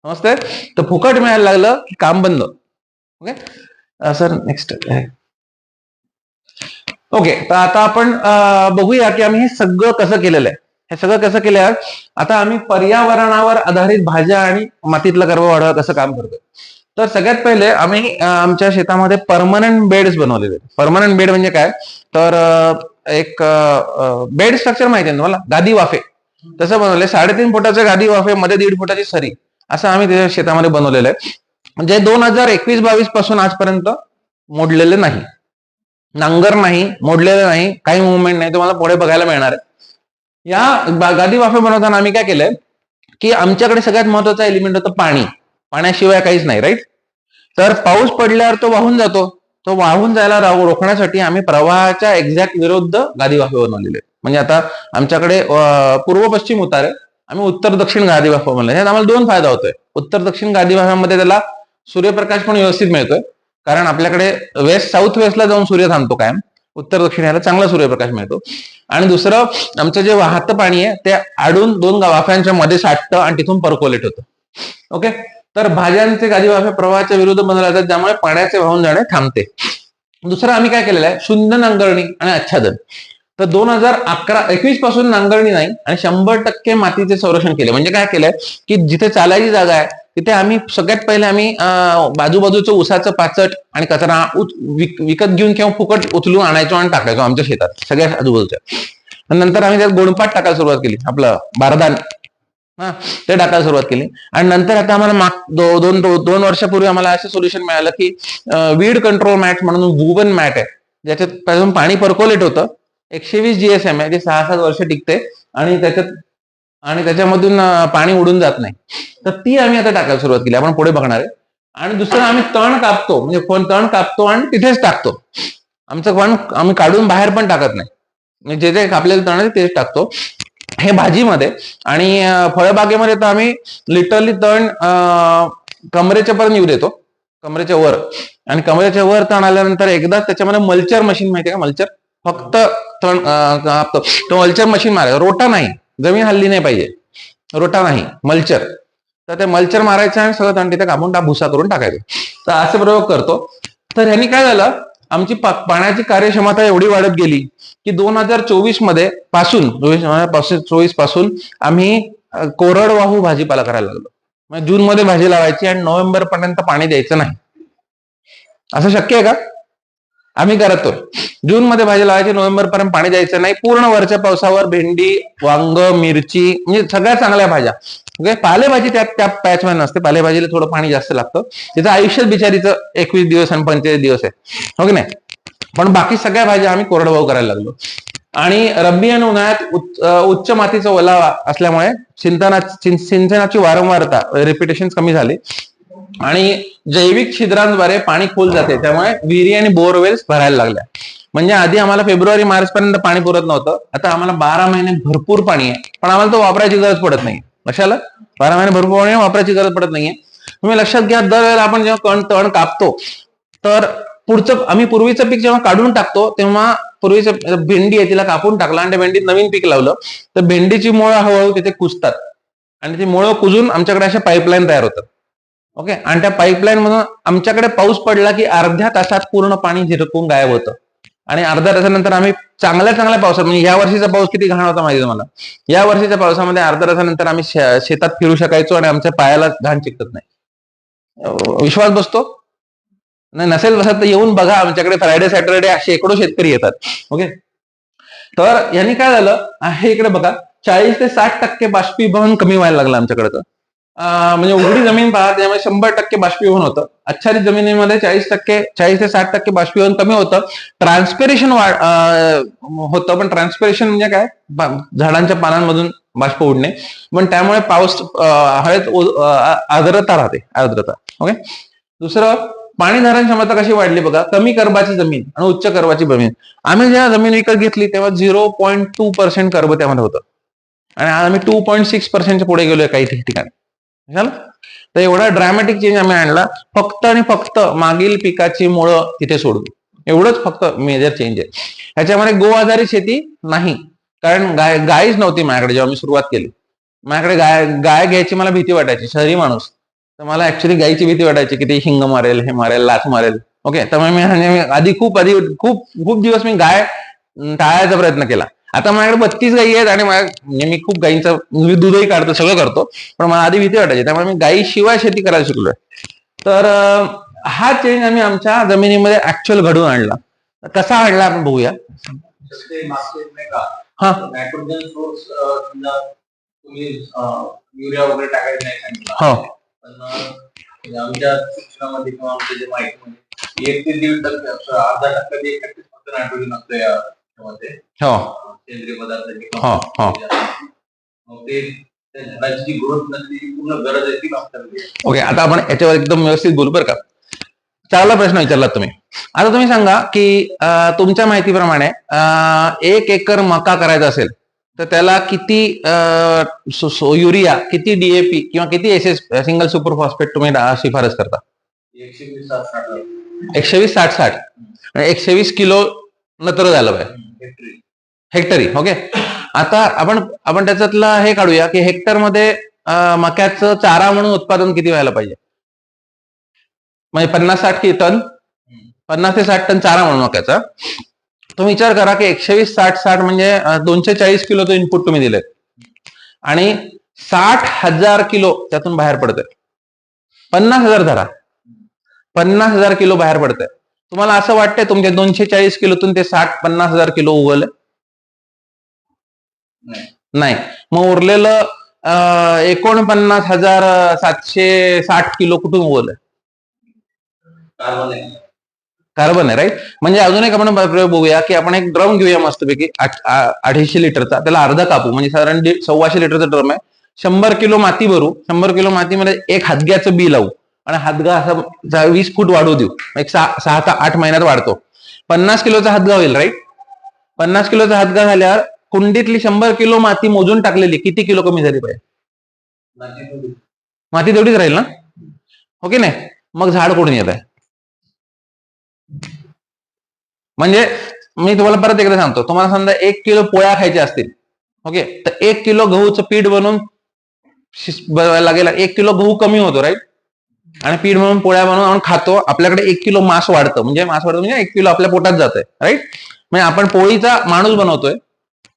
समजतंय? तर फुकट मिळायला लागलं की काम बंद. Okay sir, next. ओके. तर आता आपण बघूया की आम्ही हे सगळं कसं केलेलं आहे. हे सगळं कसं केलं आहे? आता आम्ही पर्यावरणावर आधारित भाज्या आणि मातीतला कर्ब वाढवा कसं काम करतोय. तर सगळ्यात पहिले आम्ही आमच्या शेतामध्ये परमनंट बेड्स बनवलेले. परमनंट बेड म्हणजे काय, तर एक बेड स्ट्रक्चर माहिती आहे तुम्हाला, गादी वाफे तसं बनवलंय. 3.5 फुटाचं गादी वाफे, मध्ये 1.5 फुटाची सरी, असं आम्ही त्याच्या शेतामध्ये बनवलेलं आहे. म्हणजे 2021-22 पासून आजपर्यंत मोडलेले नाही, नांगर नाही, मोडलेलं नाही, काही मुवमेंट नाही, तुम्हाला पुढे बघायला मिळणार आहे. या गादी वाफे बनवताना आम्ही काय केलंय की आमच्याकडे सगळ्यात महत्वाचा एलिमेंट होतं पाणी. पाण्याशिवाय काहीच नाही, राईट. तर पाऊस पडल्यावर तो वाहून जातो, तो वाहून जायला रोखण्यासाठी आम्ही प्रवाहाच्या एक्झॅक्ट विरुद्ध गादी वाफे बनवलेले. म्हणजे आता आमच्याकडे पूर्व पश्चिम उतार आहे, आम्ही उत्तर दक्षिण गादी वाफे बनवले. ह्यात आम्हाला 2 फायदा होतोय. उत्तर दक्षिण गादी वाफ्यामध्ये त्याला सूर्यप्रकाश पण व्यवस्थित मिळतोय, कारण आपल्याकडे साऊथ वेस्टला जाऊन सूर्य थांबतो कायम. उत्तर दक्षिण याला चांगला सूर्यप्रकाश मिळतो. आणि दुसरं, आमचं जे वाहतं पाणी आहे ते आडून 2 वाफ्यांच्या मध्ये साठतं आणि तिथून परकोलेट होतं. ओके. तर भाज्यांचे गादी वाफे प्रवाहाच्या विरुद्ध बनवले जातात, ज्यामुळे पाण्याचे वाहून जाणे थांबते. दुसरं आम्ही काय केलेलं आहे, शून्य नांगरणी आणि आच्छादन. तर 2021 पासून नांगरणी नाही आणि 100% मातीचे संरक्षण केले. म्हणजे काय केलंय की जिथे चालायची जागा आहे तिथे आम्ही सगळ्यात पहिले आम्ही बाजूबाजूचं उसाचं पाचट आणि कचरा विकत घेऊन किंवा फुकट उचलून आणायचो आणि टाकायचो आमच्या शेतात सगळ्या आजूबाजूच्या. नंतर आम्ही त्यात गोणपाट टाकायला सुरुवात केली, आपलं बारदान ते टाकायला सुरुवात केली. आणि नंतर आता आम्हाला 2 वर्षापूर्वी आम्हाला असं सोल्युशन मिळालं की वीड कंट्रोल मॅट म्हणून वुवन मॅट आहे, ज्याच्यात पाणी परकोलेट होतं. 120 GSM आहे, जे 6-7 वर्ष टिकते आणि त्याच्यामधून पाणी उडून जात नाही. तर ती आम्ही आता टाकायला सुरुवात केली, आपण पुढे बघणार आहे. आणि दुसरं, आम्ही तण कापतो, म्हणजे तण कापतो आणि तिथेच टाकतो. आमचं पण आम्ही काढून बाहेर पण टाकत नाही, म्हणजे जे कापलेलं तण आहे तेच टाकतो. हे भाजीमध्ये आणि फळबागेमध्ये तर आम्ही लिटरली तण कमरेच्या पर्यंत येऊ देतो, कमरेच्या वर. आणि कमरेच्या वर तण आल्यानंतर एकदा त्याच्यामध्ये मल्चर मशीन, माहितीये का मल्चर, फक्त तण कापतो तो मल्चर मशीन मारायचा, रोटा नाही, जमीन हल्ली नाही पाहिजे, रोटा नाही, मल्चर. तर ते मल्चर मारायचं आणि सगळं तण तिथे कापून भुसा करून टाकायचं. तर असे प्रयोग करतो. तर ह्यांनी काय झालं, आमची पाण्याची कार्यक्षमता एवढी वाढत गेली की 2024 पासून आम्ही कोरडवाहू भाजीपाला करायला लागलो. म्हणजे जून मध्ये भाजी लावायची आणि नोव्हेंबर पर्यंत पाणी द्यायचं नाही. असं शक्य आहे का? आम्ही करतो. जून मध्ये भाजी लावायची, नोव्हेंबर पर्यंत पाणी द्यायचं नाही. पूर्ण वरच्या पावसावर भेंडी, वांग, मिरची, म्हणजे सगळ्या चांगल्या भाज्या. ओके. पालेभाजी त्या पॅच मध्ये नसते, पालेभाजीला थोडं पाणी जास्त लागतं. तिचं आयुष्य बिचारीचं 21 दिवस आणि 45 दिवस आहे, हो की नाही. पण बाकी सगळ्या भाज्या आम्ही कोरडवाहू करायला लागलो. आणि रब्बी आणि उन्हाळ्यात उच्च मातीचा ओलावा असल्यामुळे सिंचनाची वारंवारता, रिपिटेशन कमी झाली आणि जैविक छिद्रांद्वारे पाणी खोल जाते, त्यामुळे विहिरी आणि बोरवेल्स भरायला लागल्या. म्हणजे आधी आम्हाला फेब्रुवारी मार्च पर्यंत पाणी पुरत नव्हतं, आता आम्हाला 12 महिने भरपूर पाणी आहे, पण आम्हाला तो वापरायची गरज पडत नाही. लक्षात, 12 महिने भरपूर पाणी वापरायची गरज पडत नाहीये. तुम्ही लक्षात घ्या, दरवेळेला आपण जेव्हा तण कापतो तर आम्ही पूर्वीचं पीक जेव्हा काढून टाकतो तेव्हा पूर्वीचं भेंडी आहे तिला कापून टाकला आणि त्या भेंडीत नवीन पीक लावलं तर भेंडीची मुळं हळूहळू तिथे कुजतात आणि ती मुळं कुजून आमच्याकडे अशा पाईपलाईन तयार होतात. ओके. आणि त्या पाईपलाईन मधून आमच्याकडे पाऊस पडला की अर्ध्या तासात पूर्ण पाणी झिरपून गायब होतं. आणि अर्ध्या तासानंतर आम्ही चांगल्या पावसात, म्हणजे या वर्षीचा पाऊस किती घाण होता माहिती तुम्हाला, या वर्षीच्या पावसामध्ये अर्ध्या तासानंतर आम्ही शेतात फिरू शकायचो आणि आमच्या पायाला घाण चिकटत नाही. विश्वास बसतो? नाही, नसेल बसत तर येऊन बघा, आमच्याकडे फ्रायडे सॅटरडे असे शेकडो शेतकरी येतात. ओके. तर यांनी काय झालं, हे इकडे बघा, 40 ते 60% बाष्पीभवन कमी व्हायला लागलं आमच्याकडे. तर म्हणजे उघडी जमीन पहा, त्यामुळे 100% बाष्पीभवन होतं. आच्छादित जमिनीमध्ये 40 ते 60% बाष्पीभवन कमी होतं. ट्रान्सपिरेशन होतं, पण ट्रान्सपिरेशन म्हणजे काय, झाडांच्या पानांमधून बाष्प उडणे. पण त्यामुळे पाऊस हवेत आर्द्रता राहते, आर्द्रता. ओके. दुसरं, पाणी धारण क्षमता कशी वाढली बघा, कमी कर्बाची जमीन आणि उच्च कर्बाची जमीन. आम्ही जेव्हा जमीन विकत घेतली तेव्हा 0.2% कर्ब त्यामध्ये होतं आणि आम्ही 2.6% पुढे गेलोय काही ठिकाणी. तर एवढा ड्रॅमॅटिक चेंज आम्ही आणला, फक्त आणि फक्त मागील पिकाची मुळं तिथे सोडून, एवढंच फक्त मेजर चेंज आहे. ह्याच्यामध्ये गो आधारित शेती नाही, कारण गायच नव्हती माझ्याकडे जेव्हा मी सुरुवात केली. माझ्याकडे गाय घ्यायची मला भीती वाटायची, शहरी माणूस, तर मला ऍक्च्युली गायची भीती वाटायची की ते हिंग मारेल, हे मारेल, लाच मारेल. ओके. त्यामुळे मी खूप दिवस मी गाय टाळायचा प्रयत्न केला. आता माझ्याकडे 32 गायी आहेत आणि मी खूप गायींचं दूधही काढतो, सगळं करतो, पण मला आधी भीती वाटायची, त्यामुळे मी गायी शिवाय शेती करायला शिकलोय. तर हा चेंज आम्ही आमच्या जमिनीमध्ये ऍक्च्युअल घडवून आणला. कसा आणला आपण बघूया. ते मागचे नाही का हा नायट्रोजन सोर्स समजा तुम्ही युरिया वगैरे टाकायचं नाही सांगितलं. हो पण आमच्या शिक्षणामध्ये किंवा आमच्या जे माहितीमध्ये 1 ते 1.5% अर्धा टक्का 1% फक्त नायट्रोजन असतं यामध्ये हो सेंद्रिय पदार्थाची. हो हो मग ते त्या झाडाची जी ग्रोथ नसली ती पूर्ण गरज आहे ती नसते. ओके. आता आपण याच्यावर एकदम व्यवस्थित बोलू बरं का. चांगला प्रश्न विचारला तुम्ही. आता तुम्ही सांगा की तुमच्या माहितीप्रमाणे 1 एकर मका करायचा असेल तर त्याला किती युरिया, किती डीएपी किंवा किती एसएस सिंगल सुपर फॉस्फेट तुम्ही शिफारस करता? 120 60 120 किलो नत्र झालं पाहिजे हेक्टरी. ओके. आता आपण त्याच्यातला हे काढूया की हेक्टर मध्ये मक्याचं चारा म्हणून उत्पादन किती व्हायला पाहिजे. म्हणजे 50-60 टन, 50 ते 60 टन चारा म्हणून मक्याचा. तुम्ही विचार करा की 120 60 म्हणजे 240 किलोचं इनपुट तुम्ही दिले आणि 60,000 किलो त्यातून बाहेर पडतंय. 50,000 धरा, 50,000 किलो बाहेर पडतंय. तुम्हाला असं वाटतंय तुमच्या 240 किलोतून ते 50,000 किलो उगवलं? नाही. मग उरलेलं 49,760 किलो कुठून उगवलं? कार्बन आहे. राईट. म्हणजे अजून एक आपण प्रयोग बघूया की आपण एक ड्रम घेऊया मस्तपैकी 250 लिटरचा, त्याला अर्धा कापू म्हणजे साधारण 125 लिटरचा ड्रम आहे. 100 किलो माती भरू, 100 किलो मातीमध्ये एक हादग्याचं बी लावू आणि हादगा असा 20 फूट वाढू देऊ. एक 6 ते 8 महिन्यात वाढतो. 50 किलोचा हादगा होईल. राईट. 50 किलोचा हादगा झाल्यावर कुंडीतली 100 किलो माती मोजून टाकलेली किती किलो कमी झाली पाहिजे? माती तेवढीच राहील ना. ओके नाही. मग झाड कोणून येत आहे? म्हणजे मी तुम्हाला परत एकदा सांगतो. तुम्हाला समजा 1 किलो पोळ्या खायच्या असतील. ओके. तर 1 किलो गहूचं पीठ बनवून लागेल. 1 किलो गहू कमी होतो. राईट. आणि पीठ म्हणून पोळ्या बनवून आपण खातो. आपल्याकडे 1 किलो मांस वाढतं. म्हणजे 1 किलो आपल्या पोटात जातंय. राईट. म्हणजे आपण पोळीचा माणूस बनवतोय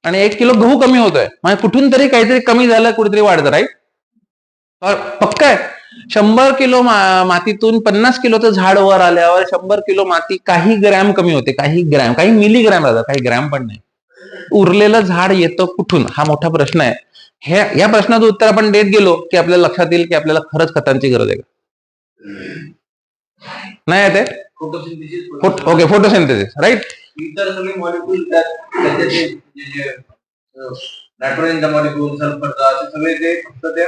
आणि 1 किलो गहू कमी होतोय. म्हणजे कुठून तरी काहीतरी कमी झालं, कुठेतरी वाढतं. राईट. पक्का आहे. 100 किलो मातीतून 50 किलोचं झाड वर आल्यावर 100 किलो माती काही ग्रॅम कमी होते. काही मिलीग्रॅम राहतात, काही ग्रॅम पण नाही. उरलेलं झाड येतं कुठून? हा मोठा प्रश्न आहे. या प्रश्नाचं उत्तर आपण देत गेलो की आपल्याला लक्षात येईल की आपल्याला खरंच खतांची गरज आहे का? नाही येते. ओके. फोटोसिंथेसिस. राईट. इतर सगळे मॉलिक्यूल नायट्रोजनचा मॉलिक्यूल, सल्फरचा, असे सगळे ते फक्त त्या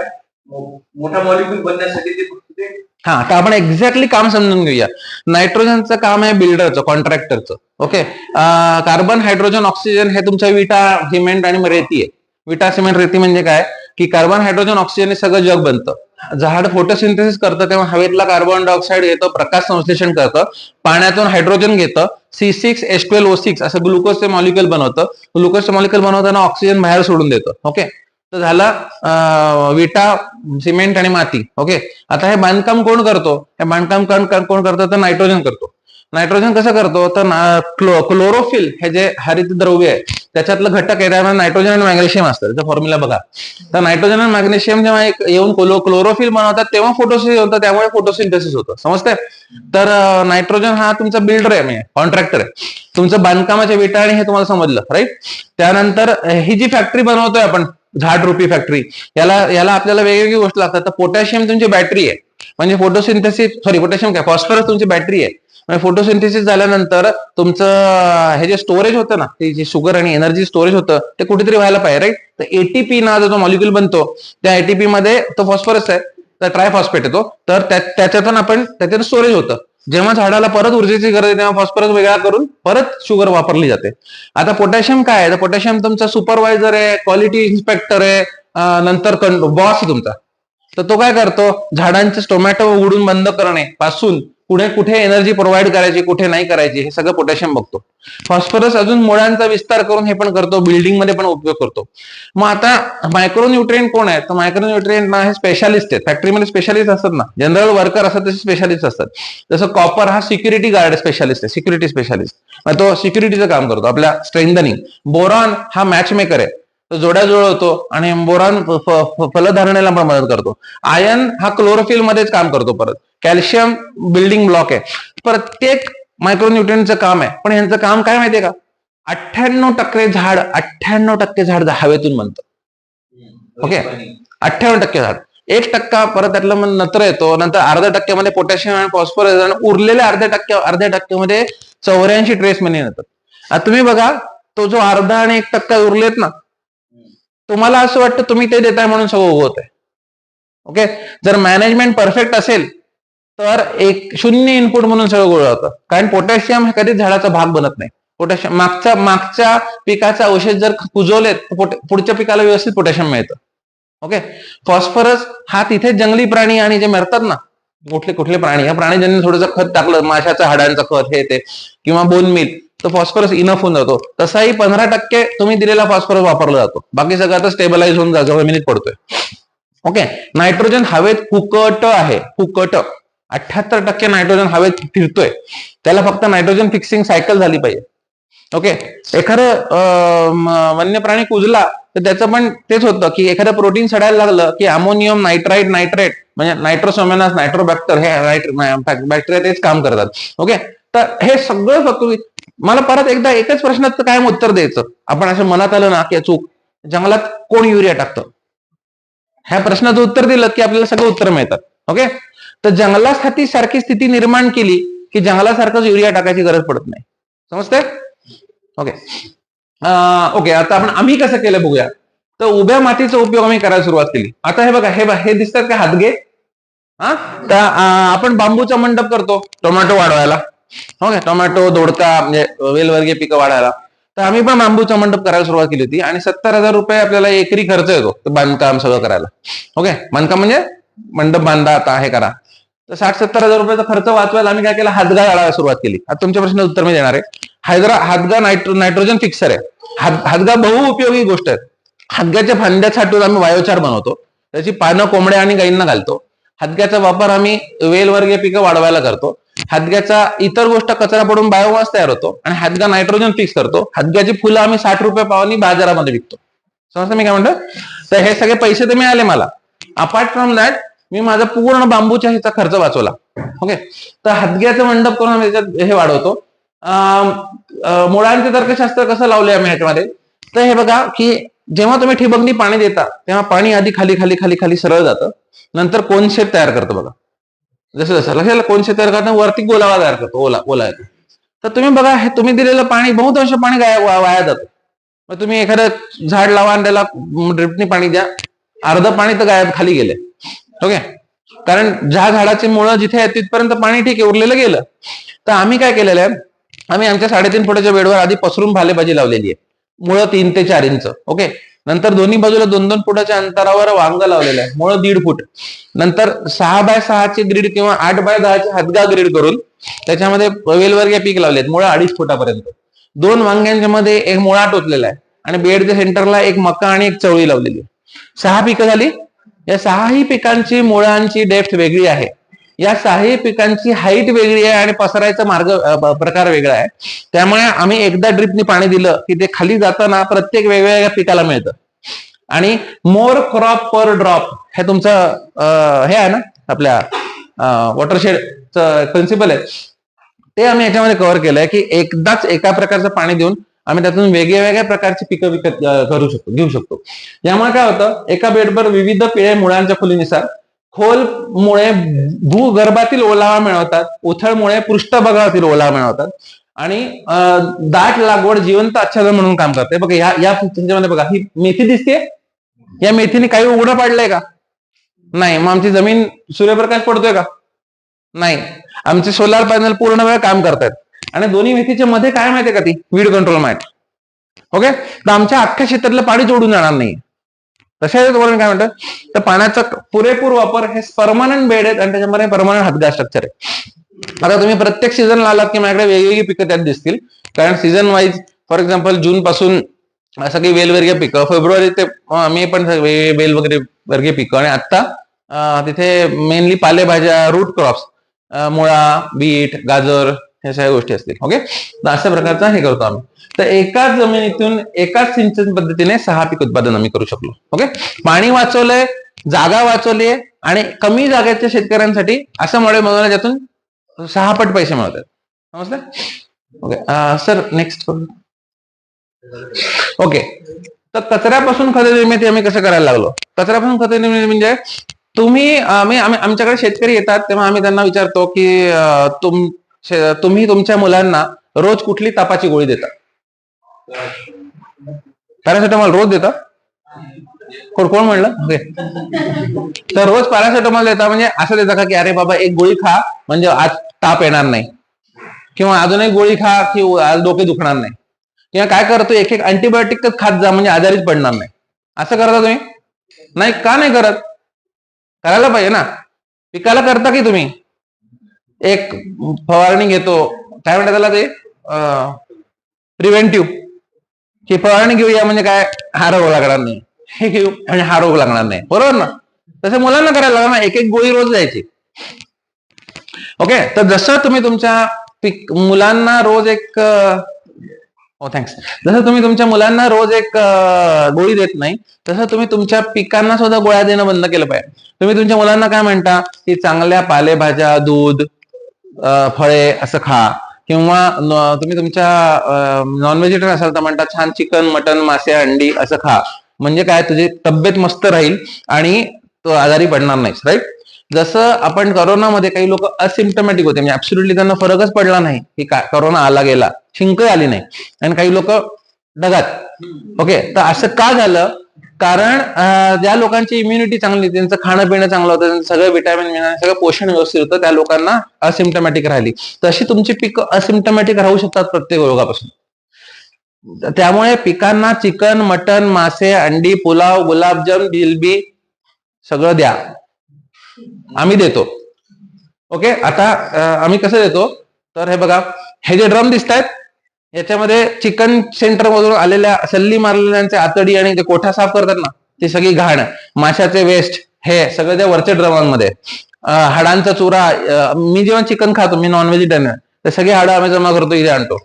मोठा मॉलिक्यूल बनण्यासाठी ते फक्त ते. हा. तर आपण एक्झॅक्टली काम समजून घेऊया. नायट्रोजनचं काम आहे बिल्डरचं, कॉन्ट्रॅक्टरचं. ओके. कार्बन, हायड्रोजन, ऑक्सिजन हे तुमच्या विटा, सिमेंट आणि रेती आहे. विटा, सिमेंट, रेती म्हणजे काय की कार्बन, हायड्रोजन, ऑक्सिजन हे सगळं जग बनतं. झाड फोटोसिंथेसिस करतं तेव्हा हवेतला कार्बन डायऑक्साईड घेतं, प्रकाश संश्लेषण करतं, पाण्यातून हायड्रोजन घेतं, C6H12O6 असं ग्लुकोजचे मॉलिक्युल बनवतं. ग्लुकोजचे मॉलिक्युल बनवताना ऑक्सिजन बाहेर सोडून देतं. ओके. तर झाला विटा, सिमेंट आणि माती. ओके. आता हे बांधकाम कोण करतो? हे बांधकाम कोण करतो? तर नायट्रोजन करतो. नायट्रोजन कसं करतो? तर क्लोरोफिल हे जे हरित द्रव्य आहे त्याच्यातलं घटक आहे, त्यामध्ये नायट्रोजन आणि मॅग्नेशियम असतं. त्याचा फॉर्म्युला बघा. तर नायट्रोजन आणि मॅग्नेशियम जेव्हा येऊन क्लोरोफिल बनवतात तेव्हा फोटोसिंथेसिस होतं, त्यामुळे फोटोसिंथेसिस होतं. समजतंय? तर नायट्रोजन हा तुमचा बिल्डर आहे, म्हणजे कॉन्ट्रॅक्टर आहे. तुमचं बांधकामाच्या विटा आणि हे तुम्हाला समजलं. राईट. त्यानंतर ही जी फॅक्टरी बनवतोय आपण, झाड रुपी फॅक्टरी, याला आपल्याला वेगवेगळी गोष्टी लागतात. तर पोटॅशियम तुमची बॅटरी आहे. म्हणजे पोटॅशियम काय, फॉस्फरस तुमची बॅटरी आहे. म्हणजे फोटोसिंथेसिस झाल्यानंतर तुमचं हे जे स्टोरेज होतं ना, ते जे शुगर आणि एनर्जी स्टोरेज होतं ते कुठेतरी व्हायला पाहिजे. राईट. तर एटीपी नावाचा जो मॉलिक्यूल बनतो त्या एटीपी मध्ये तो फॉस्फरस आहे, तर ट्रायफॉस्फेट येतो. तर त्याच्यातून स्टोरेज होतं. जेव्हा झाडाला परत ऊर्जेची गरज आहे तेव्हा फॉस्फरस वेगळा करून परत शुगर वापरली जाते. आता पोटॅशियम काय आहे? तर पोटॅशियम तुमचा सुपरवायझर आहे, क्वालिटी इन्स्पेक्टर आहे, नंतर बॉस तुमचा. तर तो काय करतो? झाडांचे टोमॅटो उघडून बंद करणे पासून पुढे कुठे एनर्जी प्रोव्हाइड करायची, कुठे नाही करायची, हे सगळं पोटॅशियम बघतो. फॉस्फरस अजून मुळांचा विस्तार करून हे पण करतो, बिल्डिंग मध्ये पण उपयोग करतो. मग आता मायक्रोन्यूट्रिएंट कोण आहे? तर मायक्रोन्यूट्रिएंट ना हे स्पेशालिस्ट आहेत. फॅक्टरीमध्ये स्पेशालिस्ट असतात ना, जनरल वर्कर असतात तसे स्पेशालिस्ट असतात. जसं कॉपर हा सिक्युरिटी गार्ड स्पेशालिस्ट आहे, सिक्युरिटी स्पेशालिस्ट. तो सिक्युरिटीचं काम करतो, आपल्या स्ट्रेंथनिंग. बोरॉन हा मॅच मेकर आहे, तो जोड्या जुळवतो आणि बोरॉन फलधारणेला पण मदत करतो. आयर्न हा क्लोरोफिल मध्येच काम करतो परत. कॅल्शियम बिल्डिंग ब्लॉक आहे. प्रत्येक मायक्रोन्यूट्रियनचं काम आहे. पण यांचं काम काय माहितीये का? 98% झाड हवेतून बनतं. ओके, 98% झाड. 1% परत त्यातलं मग नत्र येतो, नंतर अर्ध्या टक्क्यामध्ये पोटॅशियम आणि फॉस्फरस, आणि उरलेल्या अर्ध्या टक्क्यामध्ये 84 ट्रेस मिनरल येतात. आता तुम्ही बघा, तो जो अर्धा आणि 1% उरलेत ना, तुम्हाला असं वाटतं तुम्ही ते देताय म्हणून सगळं उगवत आहे. ओके, जर मॅनेजमेंट परफेक्ट असेल तर एक 0 इनपुट म्हणून सगळं गोळा होतं. कारण पोटॅशियम हे कधीच झाडाचा भाग बनत नाही. पोटॅशियम मागच्या पिकाचा अवशेष जर कुजवलेत तर पुढच्या पिकाला व्यवस्थित पोटॅशियम मिळतं. ओके, फॉस्फरस हा तिथे जंगली प्राणी आणि जे मरतात ना, कुठले प्राणी, या प्राणीजन्य थोडंसं खत टाकलं, माशाचं हाडांचं खत हे ते किंवा बोन मिल, तर फॉस्फरस इनफ होऊन जातो. तसाही 15% तुम्ही दिलेला फॉस्फरस वापरला जातो. बाकी सगळं आता स्टेबलाइज होऊन जमिनीत पडतोय. ओके, नायट्रोजन हवेत फुकट आहे, फुकट. 78% नायट्रोजन हवेत फिरतोय. त्याला फक्त नायट्रोजन फिक्सिंग सायकल झाली पाहिजे. ओके, एखादं वन्य प्राणी कुजला तर त्याचं पण तेच होतं की एखादं प्रोटीन सडायला लागलं की अमोनियम नायट्राइट म्हणजे नायट्रोसोमॅनस, नायट्रोबॅक्टर, हे बॅक्टेरिया तेच काम करतात. ओके, तर हे सगळं फक्त मला परत एकदा एकच प्रश्नाचं कायम उत्तर द्यायचं. आपण असं मनात आलं ना की चूक, जंगलात कोण युरिया टाकतं, ह्या प्रश्नाचं उत्तर दिलं की आपल्याला सगळं उत्तर मिळतात. ओके, तर जंगलासाठी सारखी स्थिती निर्माण केली की जंगलासारखंच युरिया टाकायची गरज पडत नाही. समजते? ओके, ओके, आता आम्ही कसं केलं बघूया. तर उभ्या मातीचा उपयोग आम्ही करायला सुरुवात केली. आता हे बघा, हे दिसतात का हातगे? तर आपण बांबूचा मंडप करतो टोमॅटो वाढवायला. ओके, टोमॅटो, दोडका म्हणजे वेलवर्गीय पिकं वाढायला. तर आम्ही पण बांबूचा मंडप करायला सुरुवात केली होती आणि 70,000 रुपये आपल्याला एकरी खर्च येतो बांधकाम सगळं करायला. ओके, बांधकाम म्हणजे मंडप बांधा, आता हे करा. तर 60-70,000 रुपयाचा खर्च वाचवायला आम्ही काय केलं, हातगा गाळायला सुरुवात केली. आता तुमच्या प्रश्नाचं उत्तर मी देणार आहे. हातगा नायट्रोजन फिक्सर आहे. हातगा बहुउपयोगी गोष्ट आहे. हातग्याच्या फांद्या छाटून आम्ही बायोचार बनवतो. त्याची पानं कोंबड्या आणि गायींना घालतो. हातग्याचा वापर आम्ही वेलवर्गीय पिकं वाढवायला करतो. हातग्याचा इतर गोष्ट कचरा पडून बायोमास तयार होतो आणि हातगा नायट्रोजन फिक्स करतो. हातग्याची फुलं आम्ही 60 रुपये पावानी बाजारामध्ये विकतो. समजतं मी काय म्हणतो? तर हे सगळे पैसे तर मिळाले मला. अपार्ट फ्रॉम दॅट मी माझा पूर्ण बांबूच्या ह्याचा खर्च वाचवला. ओके, तर हातग्याचं मंडप करून आम्ही हे वाढवतो. मुळांचे तर्कशास्त्र कसं लावले आम्ही ह्याच्यामध्ये, तर हे बघा की जेव्हा तुम्ही ठिबकनी पाणी देता तेव्हा पाणी आधी खाली खाली खाली खाली सरळ जातं, नंतर कोन शेप तयार करतं. बघा, जसं लक्षात कोन शेप तयार करताना वरती गोलावा तयार करतो, ओला येतो. तर तुम्ही बघा, हे तुम्ही दिलेलं पाणी बहुतांश पाणी वाया जातं. मग तुम्ही एखादं झाड लावा आणि त्याला ड्रिपनी पाणी द्या, अर्ध पाणी तर गायब खाली गेले. ओके, कारण ज्या झाडाची मुळं जिथे आहेत तिथपर्यंत पाणी ठीक आहे, उरलेलं गेलं. तर आम्ही काय केलेलं आहे, आम्ही आमच्या 3.5 फुटाच्या बेडवर आधी पसरून भालेभाजी लावलेली आहे. मुळं 3 ते 4 इंच. ओके, नंतर दोन्ही बाजूला 2-2 फुटाच्या अंतरावर वांग लावलेलं आहे, मुळं 1.5 फूट. नंतर 6x6 ग्रीड किंवा 8x10 हातगा ग्रीड करून त्याच्यामध्ये वेलवर्गीय पीक लावलेत, मुळं 2.5 फुटापर्यंत. 2 वांग्यांच्या मध्ये एक मुळा टोचलेला आहे आणि बेडच्या सेंटरला एक मका आणि एक चवळी लावलेली आहे. 6 पिकं झाली. या 6ही पिकांची मुळांची डेप्थ वेगळी आहे. या 6ही पिकांची हाईट वेगळी आहे आणि पसरायचा प्रकार वेगळा आहे. त्यामुळे आम्ही एकदा ड्रिपनी पाणी दिलं की ते खाली जाताना प्रत्येक वेगवेगळ्या पिकाला मिळतं. आणि मोर क्रॉप पर ड्रॉप हे तुमचं हे आहे ना, आपल्या वॉटरशेडचं प्रिन्सिपल आहे, ते आम्ही याच्यामध्ये कव्हर केलंय की एकदाच एका प्रकारचं पाणी देऊन आम्ही त्यातून वेगवेगळ्या प्रकारची पिकं घेऊ शकतो. यामुळे काय होतं, एका बेडवर विविध पिळे मुळांच्या खोलीनुसार खोल मुळे भूगर्भातील ओलावा मिळवतात, उथळ मुळे पृष्ठभागातील ओलावा मिळवतात आणि दाट लागवड जिवंत आच्छादन म्हणून काम करते. बघा, या पिक्चरमध्ये बघा, ही मेथी दिसते. या मेथीने काही उघडं पाडलंय का? नाही. मग आमची जमीन सूर्यप्रकाश पडतोय का? नाही. आमचे सोलार पॅनल पूर्ण वेळ काम करतात. आणि दोन्ही मेथीच्या मध्ये काय माहितीये का, ती वीड कंट्रोल मॅट. ओके, तर आमच्या अख्ख्या क्षेत्रातलं पाणी जोडून जाणार नाही. तशा तुम्हाला काय म्हणतात, तर पाण्याचा पुरेपूर वापर, हे परमनंट बेड आहेत आणि त्याच्यामध्ये परमनंट हातगा स्ट्रक्चर आहे. आता तुम्ही प्रत्येक सीझन आलात की माझ्याकडे वेगवेगळी पिकं त्यात दिसतील. कारण सीझन वाईज, फॉर एक्झाम्पल जून पासून सगळी वेलवर्गीय पिकं, फेब्रुवारी ते मे पण वेलवर्गीय पिकं, आणि आता तिथे मेनली पालेभाज्या, रूट क्रॉप्स, मुळा, बीट, गाजर, ह्या सगळ्या गोष्टी असतील. ओके, तर अशा प्रकारचा हे करतो आम्ही. तर एकाच जमिनीतून एकाच सिंचन पद्धतीने 6 पीक उत्पादन आम्ही करू शकलो. ओके, पाणी वाचवलंय, जागा वाचवली आहे आणि कमी जागेच्या शेतकऱ्यांसाठी असं मॉडेल बनवलं ज्यातून 6 पट पैसे मिळतात. समजलं? Okay sir next. ओके, तर कचऱ्यापासून खत निर्मिती आम्ही कसं करायला लागलो. कचऱ्यापासून खत निर्मिती म्हणजे आमच्याकडे शेतकरी येतात तेव्हा आम्ही त्यांना विचारतो की तुम्ही तुमच्या मुलांना रोज कुठली तापाची गोळी देता. पॅरासिटामॉल रोज देता. कोण म्हणलं? ओके, तर रोज पॅरासिटामॉल देता म्हणजे असं देता का की अरे बाबा एक गोळी खा म्हणजे आज ताप येणार नाही, किंवा अजून एक गोळी खा की आज डोके दुखणार नाही, किंवा काय करतो एक अँटीबायोटिकच खात जा म्हणजे आजारीच पडणार नाही, असं करता तुम्ही? नाही. का नाही करत? करायला पाहिजे ना. पिकाला करता की तुम्ही एक फवारणी घेतो, काय म्हणतात त्याला ते प्रिव्हेंटिव्ह, की फवारणी घेऊया म्हणजे काय हा रोग लागणार नाही, हे घेऊ म्हणजे हा रोग लागणार नाही, बरोबर ना. तसं मुलांना करायला लागणार ना, एक गोळी रोज द्यायची. ओके, तर जसं तुम्ही तुमच्या मुलांना रोज एक थँक्स जसं तुम्ही तुमच्या मुलांना रोज एक गोळी देत नाही, तसं तुम्ही तुमच्या पिकांना सुद्धा गोळ्या देणं बंद केलं पाहिजे. तुम्ही तुमच्या मुलांना काय म्हणता की चांगल्या पालेभाज्या, दूध, फळे असं खा, किंवा तुम्ही तुमच्या नॉन व्हेजिटेरियन असाल तर म्हणता छान चिकन, मटन, मासे, अंडी असं खा, म्हणजे काय तुझी तब्येत मस्त राहील आणि तो आजारी पडणार नाहीस. राईट. जसं आपण करोनामध्ये काही लोक असिम्प्टमॅटिक होते, म्हणजे ऍब्सोल्युटली त्यांना फरकच पडला नाही की करोना आला गेला, शिंक आली नाही, आणि काही लोक ढगात. ओके, तर असं का झालं? कारण ज्या लोकांची इम्युनिटी चांगली, त्यांचं खाणं पिणं चांगलं होतं, त्यांचं सगळं विटॅमिन मिळणार, सगळं पोषण व्यवस्थित होतं, त्या लोकांना असिम्प्टमॅटिक राहिली. तशी तुमची पिकं असिम्प्टमॅटिक राहू शकतात प्रत्येक रोगापासून. त्यामुळे पिकांना चिकन, मटन, मासे, अंडी, पुलाव, गुलाबजाम, जिलबी सगळं द्या. आम्ही देतो. ओके, आता आम्ही कसं देतो तर हे बघा, हे जे ड्रम दिसत आहेत याच्यामध्ये चिकन सेंटर मधून आलेल्या सल्ली मारलेल्यांचे आतडी आणि ते कोठा साफ करतात ना, ती सगळी घाण, माशाचे वेस्ट, हे सगळं त्या वरच्या ड्रमांमध्ये. हाडांचा चुरा, मी जेव्हा चिकन खातो, मी नॉन व्हेजिटेरियन, ते सगळे हाडं आम्ही जमा करतो, इथे आणतो,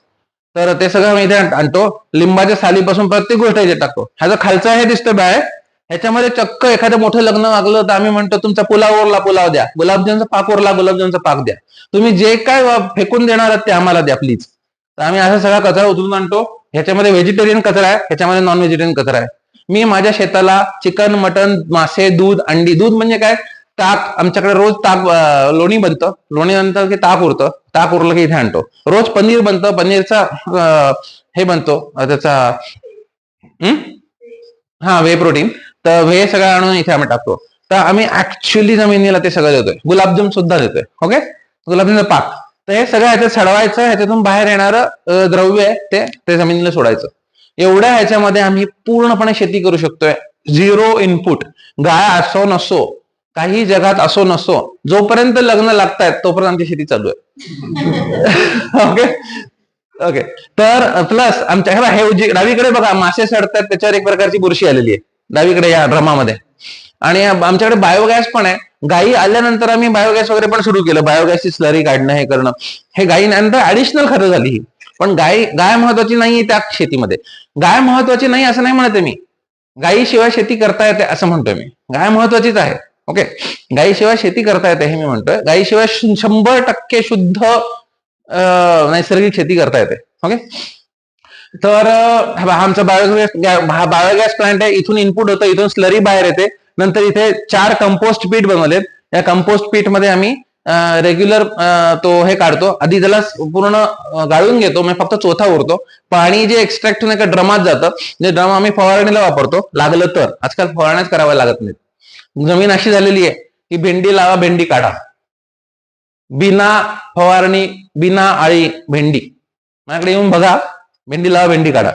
तर ते सगळं आम्ही इथे आणतो. लिंबाच्या सालीपासून प्रत्येक गोष्ट इथे टाकतो. ह्याचा खालचा हे दिसतं बाय, ह्याच्यामध्ये चक्क एखादं मोठं लग्न लागलं तर आम्ही म्हणतो तुमचा पुलाव उरला पुलाव द्या, गुलाबजामचा पाक उरला गुलाबजामचा पाक द्या, तुम्ही जे काय फेकून देणार आहात ते आम्हाला द्या प्लीज. तर आम्ही असा सगळा कचरा उचलून आणतो. ह्याच्यामध्ये व्हेजिटेरियन कचरा आहे, ह्याच्यामध्ये नॉन व्हेजिटेरियन कचरा आहे. मी माझ्या शेताला चिकन, मटन, मासे, दूध, अंडी, दूध म्हणजे काय, ताक, आमच्याकडे रोज ताक, लोणी बनतं, लोणी नंतर की ताक उरतं, ताक उरलं की इथे आणतो. रोज पनीर बनतं, पनीरचा हे बनतो त्याचा वे प्रोटीन, तर हे सगळं आणून इथे आम्ही टाकतो. तर आम्ही ऍक्च्युअली जमिनीला ते सगळं देतोय. गुलाबजाम सुद्धा देतोय. ओके, गुलाबजामचा पाक, तर हे सगळं ह्याच्यात सडवायचं, ह्याच्यातून बाहेर येणारं द्रव्य आहे ते जमिनीला सोडायचं. एवढ्या ह्याच्यामध्ये आम्ही पूर्णपणे शेती करू शकतोय, 0 इनपुट. गाय असो नसो, काही जगात असो नसो, जोपर्यंत लग्न लागतायत तोपर्यंत आमची शेती चालू आहे. ओके ओके, तर प्लस आमच्या हे डावीकडे बघा मासे सडतात, त्याच्यावर एक प्रकारची बुरशी आलेली आहे डावीकडे या ड्रमामध्ये. आणि आमच्याकडे बायोगॅस पण आहे. गायी आल्यानंतर आम्ही बायोगॅस वगैरे पण सुरू केलं, बायोगॅसची स्लरी काढणं, हे करणं. हे गायीनंतर ऍडिशनल खतं झाली ही. पण गाय महत्वाची नाही त्या शेतीमध्ये. गाय महत्वाची नाही असं नाही म्हणते मी, गायीशिवाय शेती करता येते असं म्हणतोय मी. गाय महत्वाचीच आहे. ओके, गायीशिवाय शेती करता येते हे मी म्हणतोय. गायीशिवाय 100% शुद्ध नैसर्गिक शेती करता येते. ओके, तर आमचा बायोगॅस प्लांट आहे. इथून इनपुट होतं, इथून स्लरी बाहेर येते. नंतर इथे 4 कंपोस्ट पीट बनवलेत. या कंपोस्ट पीट मध्ये आम्ही रेग्युलर तो हे काढतो. आधी त्याला पूर्ण गाळून घेतो, मग फक्त चोथा उरतो. पाणी जे एक्स्ट्रॅक्ट होऊन एका ड्रमात जातं, जे ड्रम आम्ही फवारणीला वापरतो लागलं तर. आजकाल फवारण्याच कराव्या लागत नाहीत. जमीन अशी झालेली आहे की भेंडी लावा भेंडी काढा, बिना फवारणी बिना आळी भेंडी. माझ्याकडे येऊन बघा, भेंडी लावा भेंडी काढा,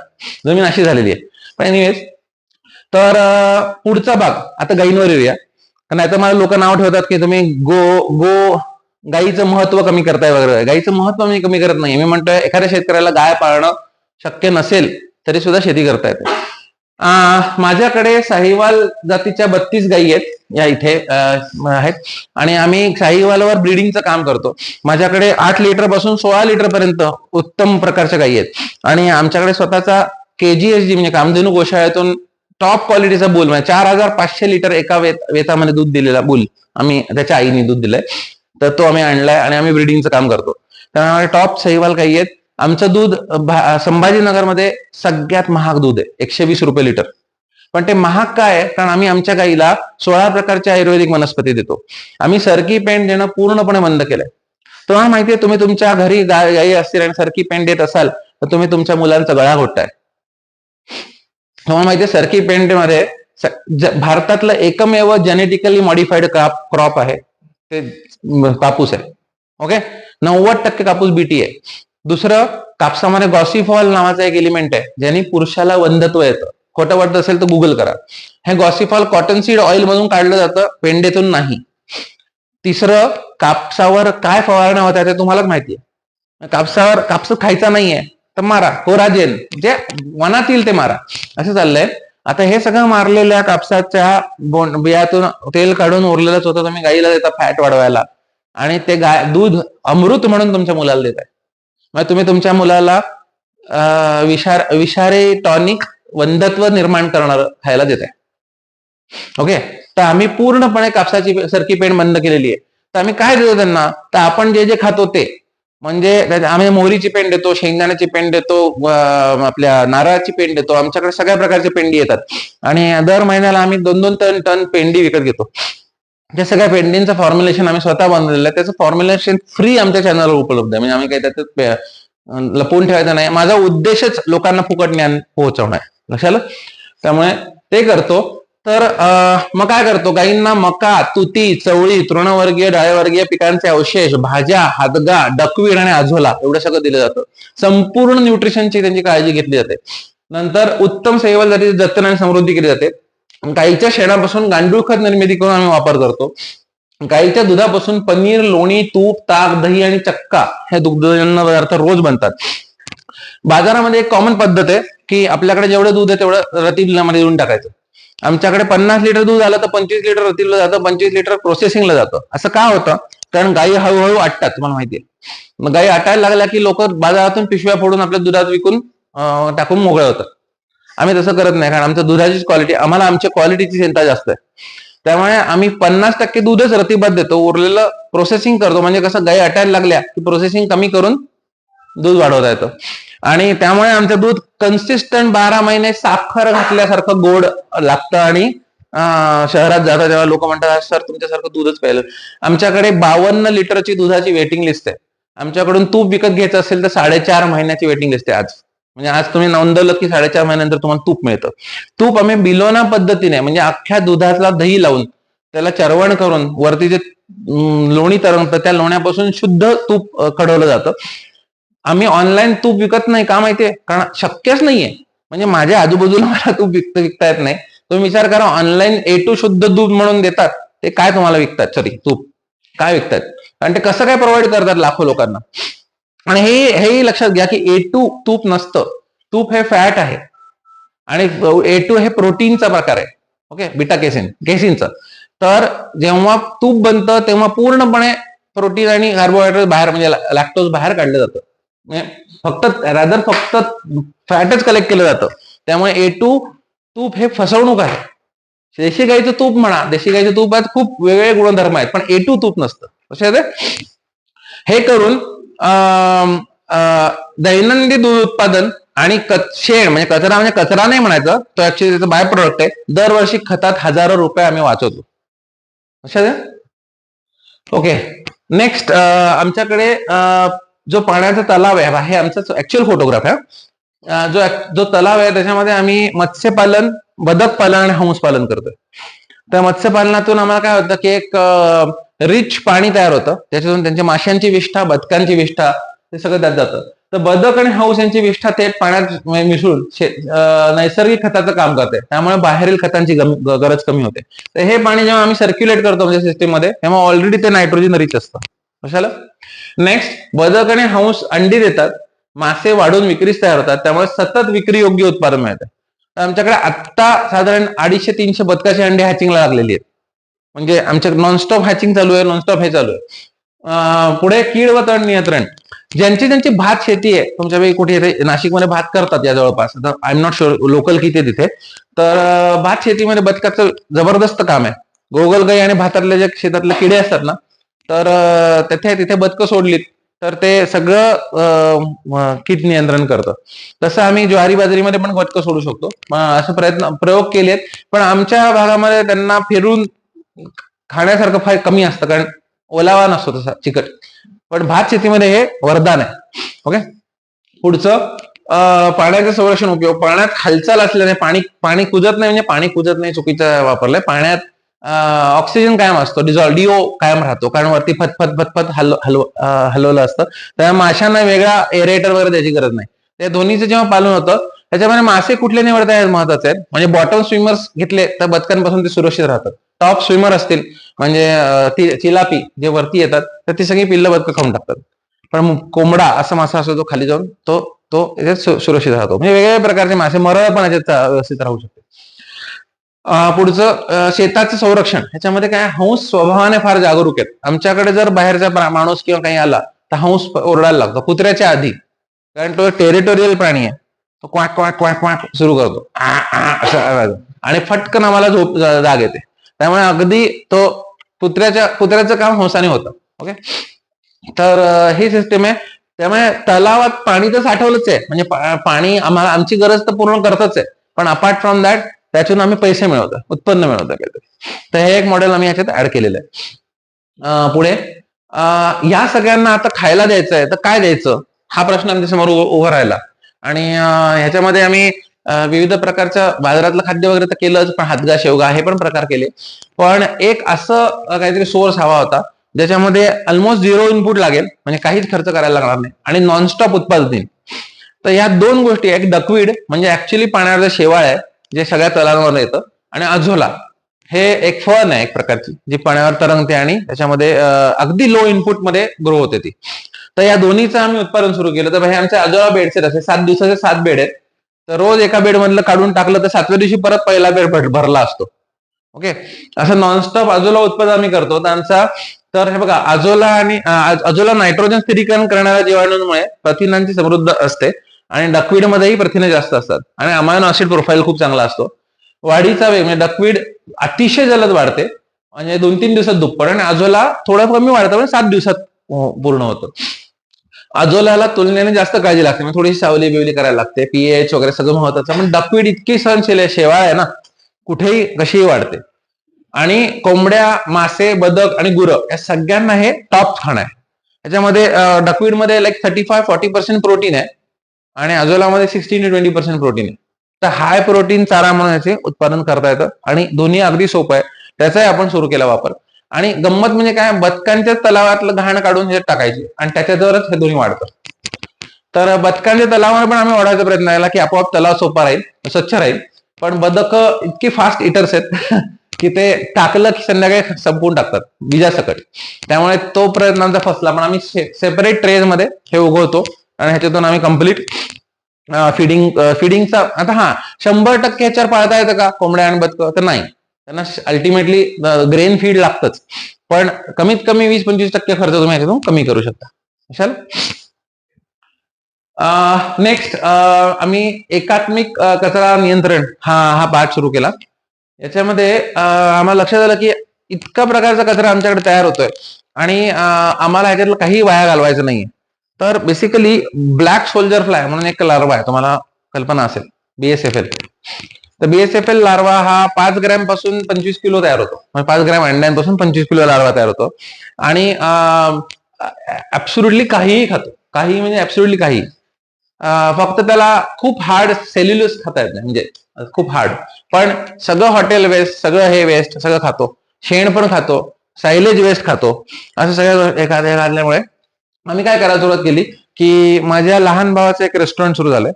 जमीन अशी झालेली आहे. पण एनिवेज, तर पुढचा भाग आता गायींवर येऊया. नाही तर मला लोक नाव ठेवतात की तुम्ही गायीचं महत्व कमी करताय वगैरे. गायीचं महत्व मी कमी करत नाही. मी म्हणतोय एखाद्या शेतकऱ्याला गाय पाळणं शक्य नसेल तरी सुद्धा शेती करता येते. माझ्याकडे साहिवाल जातीच्या 32 गायी आहेत, या इथे आहेत. आणि आम्ही साहिवालवर ब्रीडिंगचं काम करतो. माझ्याकडे 8 लिटर पासून 16 लिटर पर्यंत उत्तम प्रकारच्या गायी आहेत. आणि आमच्याकडे स्वतःचा KGSG म्हणजे कामधेनू गोशाळ्यातून टॉप क्वालिटीचा बुल म्हणजे 4500 लिटर एका वेतामध्ये दूध दिलेला बुल आम्ही त्याच्या आईने दूध दिलंय. तर तो आम्ही आणलाय आणि आम्ही ब्रिडिंगचं काम करतो. त्यामुळे टॉप सहीवाल काही आहेत. आमचं दूध संभाजीनगरमध्ये सगळ्यात महाग दूध आहे, 120 रुपये लिटर. पण ते महाग काय आहे? कारण आम्ही आमच्या गाईला 16 प्रकारच्या आयुर्वेदिक वनस्पती देतो. आम्ही सरकी पेंड देणं पूर्णपणे बंद केलंय. तुम्हाला माहितीये, तुम्ही तुमच्या घरी गाई असतील आणि सरकी पेंड देत असाल तर तुम्ही तुमच्या मुलांचा गळा घोटताय. तुम्हाला माहितीये, सरकी पेंड मध्ये भारतातलं एकमेव जेनेटिकली मॉडिफाईड क्रॉप आहे ते कापूस आहे. ओके, 90% कापूस बीटी आहे. दुसरं, कापसामध्ये गॉसिफॉल नावाचा एक एलिमेंट आहे ज्याने पुरुषाला वंधत्व येतं. खोटं वाटत असेल तर गुगल करा. हे गॉसिफॉल कॉटन सीड ऑइल मधून काढलं जातं, पेंडेतून नाही. तिसरं, कापसावर काय फवारण्या होत्या ते तुम्हालाच माहितीये. कापूस खायचा नाहीये तर मारा, कोराजेन जे वनात येईल ते मारा, असं चाललंय. आता हे सगळं मारलेल्या कापसाच्या बियातून तेल काढून उरलेलंच होतं, तुम्ही गाईला देता फॅट वाढवायला आणि ते दूध अमृत म्हणून तुमच्या मुलाला देताय. मग तुम्ही तुमच्या मुलाला विषारी टॉनिक वंधत्व निर्माण करणार खायला देताय. ओके, तर आम्ही पूर्णपणे कापसाची सरकी पेंड बंद केलेली आहे. तर आम्ही काय देतो त्यांना? तर आपण जे जे खातो ते, म्हणजे आम्ही मोहरीची पेंड देतो, शेंगदाण्याची पेंड देतो, आपल्या नारळाची पेंड देतो. आमच्याकडे सगळ्या प्रकारचे पेंडी येतात आणि दर महिन्याला आम्ही 2-2 टन पेंडी विकत घेतो. त्या सगळ्या पेंडींचं फॉर्म्युलेशन आम्ही स्वतः बनवलेलं आहे. त्याचं फॉर्म्युलेशन फ्री आमच्या चॅनलवर उपलब्ध आहे. म्हणजे आम्ही काही त्याच्यात लपवून ठेवायचं नाही. माझा उद्देशच लोकांना फुकट ज्ञान पोहोचवणं आहे, लक्षात. त्यामुळे ते करतो. तर मग काय करतो? गाईंना मका, तुती, चवळी, तृणवर्गीय, डाळीवर्गीय पिकांचे अवशेष, भाज्या, हादगा, डकवीड आणि आझोला एवढं सगळं दिलं जातं. संपूर्ण न्यूट्रिशनची त्यांची काळजी घेतली जाते. नंतर उत्तम सहीवाल जातीचे जतन आणि समृद्धी केली जाते. गाईच्या शेणापासून गांडूळ खत निर्मिती करून आम्ही वापर करतो. गाईच्या दुधापासून पनीर, लोणी, तूप, ताक, दही आणि चक्का हे दुग्धजन्य पदार्थ रोज बनतात. बाजारामध्ये एक कॉमन पद्धत आहे की आपल्याकडे जेवढं दूध आहे तेवढं रतीबमध्ये देऊन टाकायचं. आमच्याकडे 50 लिटर दूध आलं तर 25 लिटर रतीबला जातं, 25 लिटर प्रोसेसिंगला जातं. असं का होतं? कारण गाई हळूहळू आटतात, तुम्हाला माहितीये. मग गाई आटायला लागल्या की लोक बाजारातून पिशव्या फोडून आपल्या दुधात विकून टाकून मोकळे होतात. आम्ही तसं करत नाही, कारण आमच्या दुधाची क्वालिटी, आम्हाला आमच्या क्वालिटीची चिंता जास्त आहे. त्यामुळे आम्ही 50% दूधच रतीबात देतो, उरलेलं प्रोसेसिंग करतो. म्हणजे कसं, गाई अटायला लागल्या की प्रोसेसिंग कमी करून दूध वाढवता येतं. आणि त्यामुळे आमचं दूध कन्सिस्टंट 12 महिने साखर घातल्यासारखं गोड लागतं. आणि शहरात जाता तेव्हा लोक म्हणतात, सर तुमच्यासारखं दूधच प्यायलं. आमच्याकडे 52 लिटरची दुधाची वेटिंग लिस्ट आहे. आमच्याकडून तूप विकत घ्यायचं असेल तर 4.5 महिन्याची वेटिंग लिस्ट आहे आज. म्हणजे आज तुम्ही नोंदवलं की 4.5 महिन्यानंतर तुम्हाला तूप मिळतं. तूप आम्ही बिलोना पद्धतीने, म्हणजे अख्ख्या दुधातला दही लावून त्याला चरवण करून वरती जे लोणी तरंगतं त्या लोण्यापासून शुद्ध तूप कढवलं जातं. आम्ही ऑनलाईन तूप विकत नाही. का माहितीये? कारण शक्यच नाहीये. म्हणजे माझ्या आजूबाजूला मला तूप विकता येत नाही. तुम्ही विचार करा, ऑनलाईन A2 शुद्ध दूध म्हणून देतात, ते काय तुम्हाला विकतात? सॉरी, तूप काय विकतात? आणि ते कसं काय प्रोव्हाइड करतात लाखो लोकांना. आणि हेही लक्षात घ्या की A2 तूप नसतं. तूप हे फॅट आहे आणि A2 हे प्रोटीनचा प्रकार आहे. ओके, बीटा केसिनचं. तर जेव्हा तूप बनतं तेव्हा पूर्णपणे प्रोटीन आणि कार्बोहायड्रेट बाहेर, म्हणजे लॅक्टोज बाहेर काढलं जातं. फक्त फॅटच कलेक्ट केलं जातं. त्यामुळे A2 तूप हे फसवणूक आहे. देशी गाईचं तूप म्हणा, देशी गाईच्या तुपात खूप वेगवेगळे गुणधर्म आहेत, पण A2 तूप नसतं. कसे हे करून दैनंदिन दूध उत्पादन आणि शेण, म्हणजे कचरा नाही म्हणायचं, तो ऍक्च्युली त्याचं बाय प्रोडक्ट आहे. दरवर्षी खतात हजारो रुपये आम्ही वाचवतो. ओके, नेक्स्ट, आमच्याकडे जो पाण्याचा तलाव आहे, हे आमचा ऍक्च्युअल फोटोग्राफ आहे. जो तलाव आहे त्याच्यामध्ये आम्ही मत्स्यपालन, बदक पालन आणि हंस पालन करतोय. त्या मत्स्यपालनातून आम्हाला काय होतं की एक रिच पाणी तयार होतं, त्याच्यातून त्यांच्या माशांची विष्ठा, बदकांची विष्ठा, ते सगळं त्यात जातं. तर बदक आणि हंस यांची विष्ठा थेट पाण्यात मिसळून नैसर्गिक खताचं काम करते. त्यामुळे बाहेरील खतांची गरज कमी होते. तर हे पाणी जेव्हा आम्ही सर्क्युलेट करतो म्हणजे सिस्टीम मध्ये, तेव्हा ऑलरेडी ते नायट्रोजन रिच असतं. कशाला? नेक्स्ट, बदक आणि हंस अंडी देतात, मासे वाढून विक्रीस तयार होतात, त्यामुळे सतत विक्री योग्य उत्पादन मिळतं. तर आमच्याकडे आत्ता साधारण 250-300 बदकाची अंडी हॅचिंगला लागलेली आहेत. म्हणजे आमच्या नॉनस्टॉप हॅचिंग चालू आहे, नॉनस्टॉप हे चालू आहे. पुढे कीड व तण नियंत्रण. ज्यांची ज्यांची भात शेती आहे तुमच्यापैकी कुठे इथे नाशिकमध्ये भात करतात या जवळपास, तर I am not sure local किती तिथे, तर भात शेतीमध्ये बदकाचं जबरदस्त काम आहे. गोगलगाई आणि भातातले जे शेतातले किडे असतात ना, तर तिथे बदकं सोडलीत तर ते सगळं कीट नियंत्रण करतं. तसं आम्ही ज्वारी बाजरीमध्ये पण बदकं सोडू शकतो, असे प्रयोग केलेत. पण आमच्या भागामध्ये त्यांना फिरून खाण्यासारखं फार कमी असतं, कारण ओलावा नसतो तसा चिकट. पण भात शेतीमध्ये हे वरदान आहे. ओके, पुढचं पाण्याचं संरक्षण उपयोग. पाण्यात हालचाल असल्याने पाणी कुजत नाही, म्हणजे पाणी कुजत नाही चुकीचं वापरलंय. पाण्यात ऑक्सिजन कायम असतो, डीओ कायम राहतो, कारण वरती फतफत हलवलं असतं. त्या माशांना वेगळा एरेटर वगैरे द्यायची गरज नाही. त्या दोन्हीचं जेव्हा पालन होतं त्याच्यामध्ये मासे कुठले निवडता हे महत्वाचे आहेत. म्हणजे बॉटम स्विमर्स घेतले तर बदकांपासून ते सुरक्षित राहतात. टॉप स्विमर असतील म्हणजे चिलापी जे वरती येतात तर ती सगळी पिल्ल बदकं खाऊन टाकतात. पण कोंबडा असा मासा असतो तो खाली जाऊन तो याच्यात सुरक्षित राहतो. म्हणजे वेगवेगळ्या प्रकारचे मासे, मरळ पण याच्यात व्यवस्थित राहू शकते. पुढचं शेताचं संरक्षण. ह्याच्यामध्ये काय, हंस स्वभावाने फार जागरूक आहेत. आमच्याकडे जर बाहेरचा माणूस किंवा काही आला तर हंस ओरडायला लागतो कुत्र्याच्या आधी, कारण तो टेरिटोरियल प्राणी आहे. तो क्वाक क्वाक क्वाक क्वाक सुरू करतो असा आवाज, आणि फटकन आम्हाला जाग येते. त्यामुळे अगदी तो कुत्र्याचं काम हंसाने होतं. ओके, तर ही सिस्टीम आहे. त्यामुळे तलावात पाणी तर साठवलंच आहे, म्हणजे पाणी आम्हाला आमची गरज तर पूर्ण करतच आहे, पण अपार्ट फ्रॉम दॅट त्यातून आम्ही पैसे मिळवतो, उत्पन्न मिळवतो काहीतरी. तर हे एक मॉडेल आम्ही याच्यात ऍड केलेलं आहे. पुढे या सगळ्यांना आता खायला द्यायचं आहे तर काय द्यायचं हा प्रश्न आमच्या समोर उभा राहिला. आणि ह्याच्यामध्ये आम्ही विविध प्रकारच्या बाजारातलं खाद्य वगैरे तर केलंच, पण हातगा शेवगा हे पण प्रकार केले. पण एक असं काहीतरी सोर्स हवा होता ज्याच्यामध्ये ऑलमोस्ट 0 इनपुट लागेल, म्हणजे काहीच खर्च करायला लागणार नाही, आणि नॉनस्टॉप उत्पादन येईल. तर या दोन गोष्टी, एक डकवीड म्हणजे ऍक्च्युअली पाण्याचं शेवाळ आहे जे सगळ्या तलावांवर येतं, आणि अझोला हे एक फन आहे एक प्रकारची जी पाण्यावर तरंगते आणि त्याच्यामध्ये अगदी लो इनपुट मध्ये ग्रो होते ती. तर या दोन्हीचं आम्ही उत्पादन सुरू केलं. तर हे आमचे अजोला बेड्स आहेत, असे 7 दिवसाचे 7 बेड आहेत. तर रोज एका बेड मधलं काढून टाकलं तर 7व्या दिवशी परत पहिला बेड भरला असतो. ओके, असं नॉनस्टॉप अजोला उत्पादन आम्ही करतो. तर हे बघा, अजोला नायट्रोजन स्थिरीकरण करणाऱ्या जीवाणूंमुळे प्रथिनांची समृद्ध असते, आणि डकवीड मध्येही प्रथिने जास्त असतात, आणि अमायनो ऍसिड प्रोफाईल खूप चांगला असतो. वाढीचा वेग म्हणजे डकवीड अतिशय जलद वाढते, म्हणजे 2-3 दिवसात दुप्पट, आणि अजोला थोडं कमी वाढतं पण 7 दिवसात पूर्ण होतं. अजोलाला तुलनेने जास्त काळजी लागते, म्हणजे थोडीशी सावली बिवली करायला लागते, पीएच वगैरे सगळं महत्वाचं. पण डकवीड इतकी सहनशील आहे, शेवाळ आहे ना, कुठेही कशीही वाढते. आणि कोंबड्या, मासे, बदक आणि गुरं या सगळ्यांना हे टॉप खाणं आहे. याच्यामध्ये डकवीड मध्ये 35-40% प्रोटीन आहे, आणि अजोलामध्ये 16-20% प्रोटीन आहे. तर हाय प्रोटीन चारा म्हणून याचे उत्पादन करता येतं, आणि दोन्ही अगदी सोपं आहे. त्याचाही आपण सुरू केला वापर. आणि गंमत म्हणजे काय, बदकांच्या तलावातलं घाण काढून हे टाकायची, आणि त्याच्यावरच हे दोन्ही वाढतं. तर बदकांच्या तलावावर पण आम्ही वाढवायचा प्रयत्न केला की आपोआप तलाव सोपा राहील, स्वच्छ राहील. पण बदक इतकी फास्ट इटर्स आहेत की ते टाकलं की संध्याकाळी संपवून टाकतात बीजासकट. त्यामुळे तो प्रयत्न आमचा फसला. पण आम्ही सेपरेट ट्रेज मध्ये हे उगवतो, आणि ह्याच्यातून आम्ही कम्प्लीट फिडिंगचा. आता 100% ह्याच्यावर पाळता येतं का कोंबड्या आणि बदक, तर नाही. त्यांना अल्टिमेटली ग्रेन फीड लागतच, पण कमीत कमी 20-25% खर्च तुम्ही ह्याच्यातून कमी करू शकता. नेक्स्ट आम्ही एकात्मिक कचरा नियंत्रण हा पार्ट सुरू केला. याच्यामध्ये आम्हाला लक्षात आलं की इतका प्रकारचा कचरा आमच्याकडे तयार होतोय, आणि आम्हाला ह्याच्यातलं काही वाया घालवायचं नाहीये. तर बेसिकली ब्लॅक सोल्जर फ्लाय म्हणून एक लार्वा आहे, तुम्हाला कल्पना असेल, BSFL. तर BSFL लार्वा हा 5 ग्रॅम पासून 25 किलो तयार होतो, म्हणजे 5 ग्रॅम अंड्यांपासून 25 किलो लार्वा तयार होतो. आणि ऍब्सोल्युटली काहीही खातो, काही म्हणजे ऍब्सोल्युटली काही. फक्त त्याला खूप हार्ड सेल्युलोज खाता येत नाही, म्हणजे खूप हार्ड. पण सगळं हॉटेल वेस्ट, सगळं हे वेस्ट सगळं खातो, शेण पण खातो, सायलेज वेस्ट खातो. असं सगळं एखाद्या घातल्यामुळे आम्ही काय करायला सुरुवात केली की माझ्या लहान भावाचं एक रेस्टॉरंट सुरू झालंय.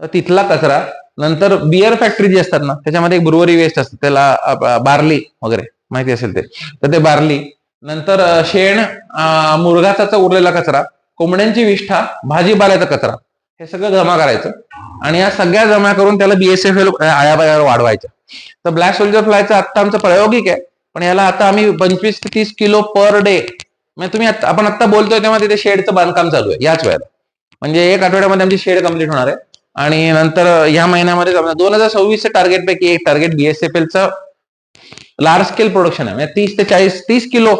तर तिथला कचरा, नंतर बिअर फॅक्टरी जी असतात ना त्याच्यामध्ये एक ब्रुवरी वेस्ट असते, त्याला बार्ली वगैरे माहिती असेल ते, तर ते बार्ली, नंतर शेण, मुरघाचा उरलेला कचरा, कोंबड्यांची विष्ठा, भाजीपाल्याचा कचरा, हे सगळं जमा करायचं, आणि या सगळ्या जमा करून त्याला BSFL आयाबायावर वाढवायचं. तर ब्लॅक सोल्जर फ्लायचा आता आमचा प्रायोगिक आहे, पण याला आता आम्ही 25 ते 30 किलो पर डे म्हणजे आपण आता बोलतोय तेव्हा तिथे शेडचं बांधकाम चालू आहे याच वेळेला. म्हणजे 1 आठवड्यामध्ये आमची शेड कम्प्लीट होणार आहे. आणि नंतर या महिन्यामध्ये 2026 टार्गेट पैकी एक टार्गेट BSFLचं लार्ज स्केल प्रोडक्शन आहे. म्हणजे 30 किलो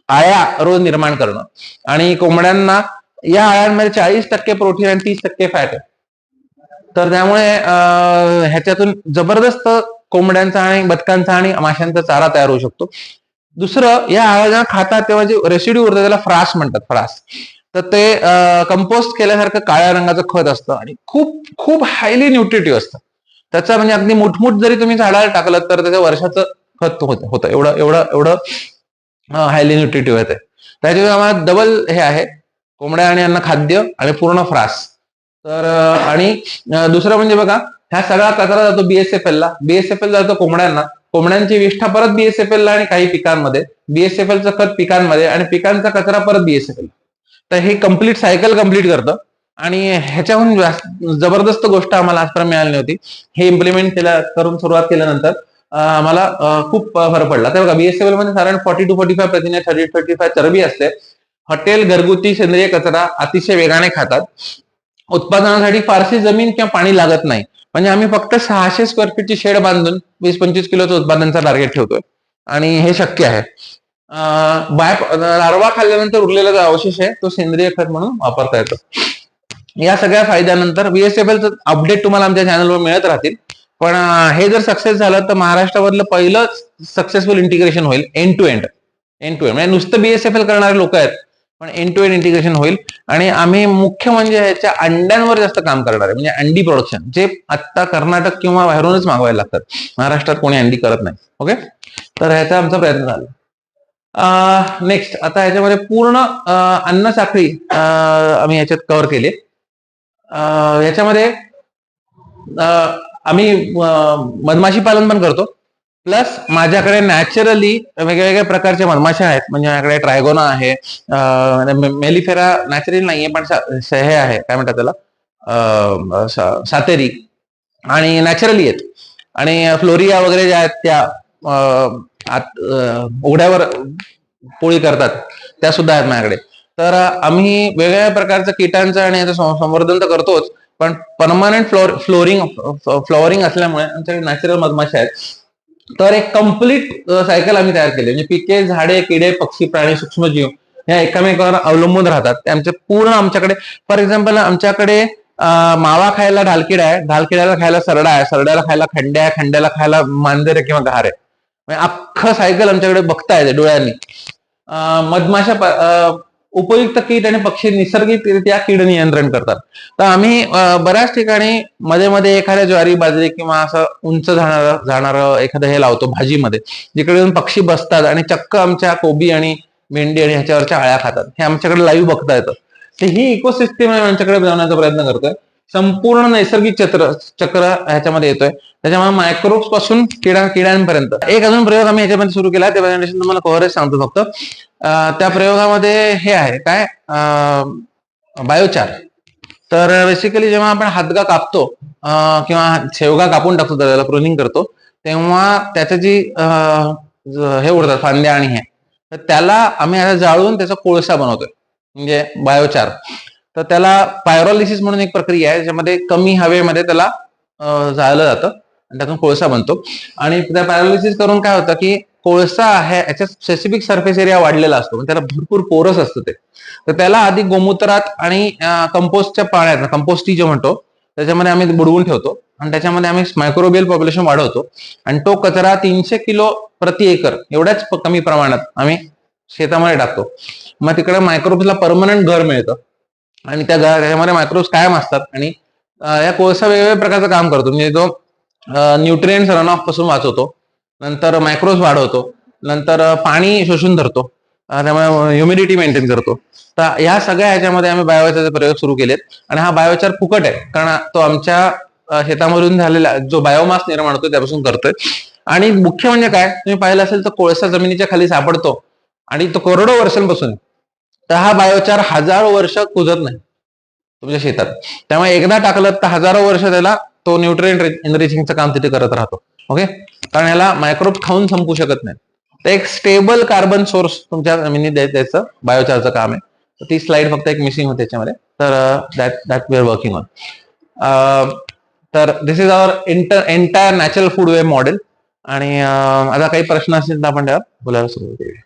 आळ्या रोज निर्माण करणं. आणि कोंबड्यांना या आळ्यांमध्ये 40% प्रोटीन आणि 30% फॅट आहे. तर त्यामुळे ह्याच्यातून जबरदस्त कोंबड्यांचा आणि बदकांचा आणि माशांचा चारा तयार होऊ शकतो. दुसरं, या आळ्या खातात तेव्हा जे रेसिड्यू उरतं त्याला फ्रास म्हणतात, फ्रास. तर ते कंपोस्ट केल्यासारखं काळ्या रंगाचं खत असतं आणि खूप खूप हायली न्यूट्रिटिव्ह असतं. त्याचा म्हणजे अगदी मुठमुठ जरी तुम्ही झाडाला टाकलं तर त्याचं वर्षाचं खत होतं. एवढं एवढं एवढं हायली न्यूट्रिटिव्ह आहे ते. त्याच्यामुळे आम्हाला डबल हे आहे, कोंबड्या आणि अन्न खाद्य आणि पूर्ण फ्रास. तर आणि दुसरं म्हणजे बघा, ह्या सगळा कचरा जातो BSFL BSFL जातो कोंबड्यांना, कोंबड्यांची विष्ठा परत BSFL आणि काही पिकांमध्ये, BSFLचं खत पिकांमध्ये आणि पिकांचा कचरा परत BSFL. तर हे कम्प्लीट सायकल कम्प्लीट करतं. आणि ह्याच्याहून जबरदस्त गोष्ट आम्हाला आजपर्यंत मिळाली नव्हती. हे इम्प्लिमेंट करून सुरुवात केल्यानंतर आम्हाला खूप फरक पडला. तर बघा, BSFL मध्ये साधारण 40 to 45 प्रथिने, 30-35 चरबी असते. हॉटेल घरगुती सेंद्रिय कचरा अतिशय वेगाने खातात. उत्पादनासाठी फारशी जमीन किंवा पाणी लागत नाही. म्हणजे आम्ही फक्त 600 स्क्वेअर फीटची शेड बांधून 20-25 किलोचं उत्पादनाचा टार्गेट ठेवतोय आणि हे शक्य आहे. लार्वा खाल्ल्यानंतर उरलेला जो अवशेष आहे तो सेंद्रिय खत म्हणून वापरता येतो. या सगळ्या फायद्यानंतर BSFLचं अपडेट तुम्हाला आमच्या चॅनलवर मिळत राहतील. पण हे जर सक्सेस झालं तर महाराष्ट्रामधलं पहिलं सक्सेसफुल इंटिग्रेशन होईल एंड टू एंड. म्हणजे नुसतं BSFL करणारे लोक आहेत, पण एंड टू एंड इंटिग्रेशन होईल. आणि आम्ही मुख्य म्हणजे ह्याच्या अंड्यांवर जास्त काम करणार आहे. म्हणजे अंडी प्रोडक्शन, जे आता कर्नाटक किंवा बाहेरूनच मागवायला लागतात, महाराष्ट्रात कोणी अंडी करत नाही. ओके, तर ह्याचा आमचा प्रयत्न झाला. नेक्स्ट, आता ह्याच्यामध्ये पूर्ण अन्न साखळी आम्ही ह्याच्यात कव्हर केली. याच्यामध्ये आम्ही मधमाशी पालन पण करतो. प्लस माझ्याकडे नॅचरली वेगवेगळ्या प्रकारच्या मधमाशा आहेत. म्हणजे माझ्याकडे ट्रायगोना आहे, मेलिफेरा नॅचरली नाहीये पण हे आहे, काय म्हणतात त्याला, सातेरी, आणि नॅचरली आहेत. आणि फ्लोरिया वगैरे ज्या आहेत त्या उघड्यावर पोळी करतात, त्या सुद्धा आहेत माझ्याकडे. तर आम्ही वेगवेगळ्या प्रकारच्या कीटांचं आणि याचं संवर्धन तर करतोच, पण परमनंट फ्लॉवरिंग असल्यामुळे आमच्याकडे नॅचरल मधमाशा आहेत. तर एक कम्प्लीट सायकल आम्ही तयार केली. म्हणजे पिके, झाडे, किडे, पक्षी, प्राणी, सूक्ष्मजीव ह्या एकमेकांवर अवलंबून राहतात. त्यांचे पूर्ण आमच्याकडे, फॉर एक्झाम्पल, आमच्याकडे मावा खायला ढालकिडा आहे, ढालकिड्याला खायला सरडा आहे, सरड्याला खायला खंड्या आहे, खंड्याला खायला मांजर आहे किंवा घार आहे. म्हणजे अख्खं सायकल आमच्याकडे बघता येते डोळ्यांनी. मधमाशा उपयुक्त कीट आणि पक्षी निसर्गिकरित्या कीड नियंत्रण करतात. तर आम्ही बऱ्याच ठिकाणी मध्ये मध्ये एखाद्या ज्वारी, बाजरी किंवा असं उंच जाणारं एखादं हे लावतो भाजीमध्ये, जिकडे पक्षी बसतात आणि चक्क आमच्या कोबी आणि भेंडी आणि ह्याच्यावरच्या आळ्या खातात. हे आमच्याकडे लाईव्ह बघता येतं. तर ही इकोसिस्टीम आमच्याकडे बनवण्याचा प्रयत्न करतोय. संपूर्ण नैसर्गिक चक्र ह्याच्यामध्ये येतोय. त्याच्यामुळे मायक्रोब्स पासून किड्यांपर्यंत. एक अजून प्रयोग आम्ही ह्याच्यामध्ये सुरू केला, ते प्रेझेंटेशन तुम्हाला कव्हरेज सांगतो फक्त. त्या प्रयोगामध्ये हे आहे काय, बायोचार. तर बेसिकली जेव्हा आपण हातगा कापतो किंवा शेवगा कापून टाकतो, त्याला प्रूनिंग करतो, तेव्हा त्याचं जी हे उडतात फांद्या आणि हे, तर त्याला आम्ही आता जाळून त्याचा कोळसा बनवतोय, म्हणजे बायोचार. तर त्याला पायरोलिसिस म्हणून एक प्रक्रिया आहे, ज्याच्यामध्ये कमी हवेमध्ये त्याला जाळलं जातं आणि त्यातून कोळसा बनतो. आणि त्या पायरोलिसिस करून काय होतं की कोळसा आहे याच्यात स्पेसिफिक सरफेस एरिया वाढलेला असतो, त्याला भरपूर पोरस असतं ते. तर त्याला आधी गोमूत्रात आणि कंपोस्टच्या पाण्यात, कंपोस्ट जे म्हणतो, त्याच्यामध्ये आम्ही बुडवून ठेवतो आणि त्याच्यामध्ये आम्ही मायक्रोबियल पॉप्युलेशन वाढवतो. आणि तो कचरा 300 किलो प्रति एकर एवढ्याच कमी प्रमाणात आम्ही शेतामध्ये टाकतो. मग तिकडे मायक्रोब्सला परमनंट घर मिळतं आणि त्याच्यामध्ये मायक्रोब्स कायम असतात. आणि या कोळसा वेगवेगळ्या प्रकारचं काम करतो. म्हणजे तो न्यूट्रिएंट्स रन ऑफ पासून वाचवतो, नंतर मायक्रोब्स वाढवतो, नंतर पाणी शोषून धरतो, त्यामुळे ह्युमिडिटी मेंटेन करतो. तर या सगळ्या ह्याच्यामध्ये आम्ही बायोचारचे प्रयोग सुरू केलेत. आणि हा बायोचार फुकट आहे, कारण तो आमच्या शेतामधून झालेला जो बायोमास निर्माण होतो त्यापासून करतोय. आणि मुख्य म्हणजे काय, तुम्ही पाहिलं असेल तर कोळसा जमिनीच्या खाली सापडतो आणि तो करोडो वर्षांपासून. तर हा बायोचार हजारो वर्ष कुजत नाही तुमच्या शेतात. त्यामुळे एकदा टाकलं तर हजारो वर्ष त्याला तो न्यूट्रिएंट एनरिचिंगचं काम तिथे करत राहतो. ओके, कारण याला मायक्रोब खाऊन संपू शकत नाही. तर एक स्टेबल कार्बन सोर्स तुमच्या जमिनीत द्यायचं बायोचारचं काम आहे. तर ती स्लाइड फक्त एक मिसिंग होते त्याच्यामध्ये. तर that we are working on. तर this is our entire natural food way model. आणि आता काही प्रश्न असतील तर आपण त्यावर बोलायला सुरू करूया.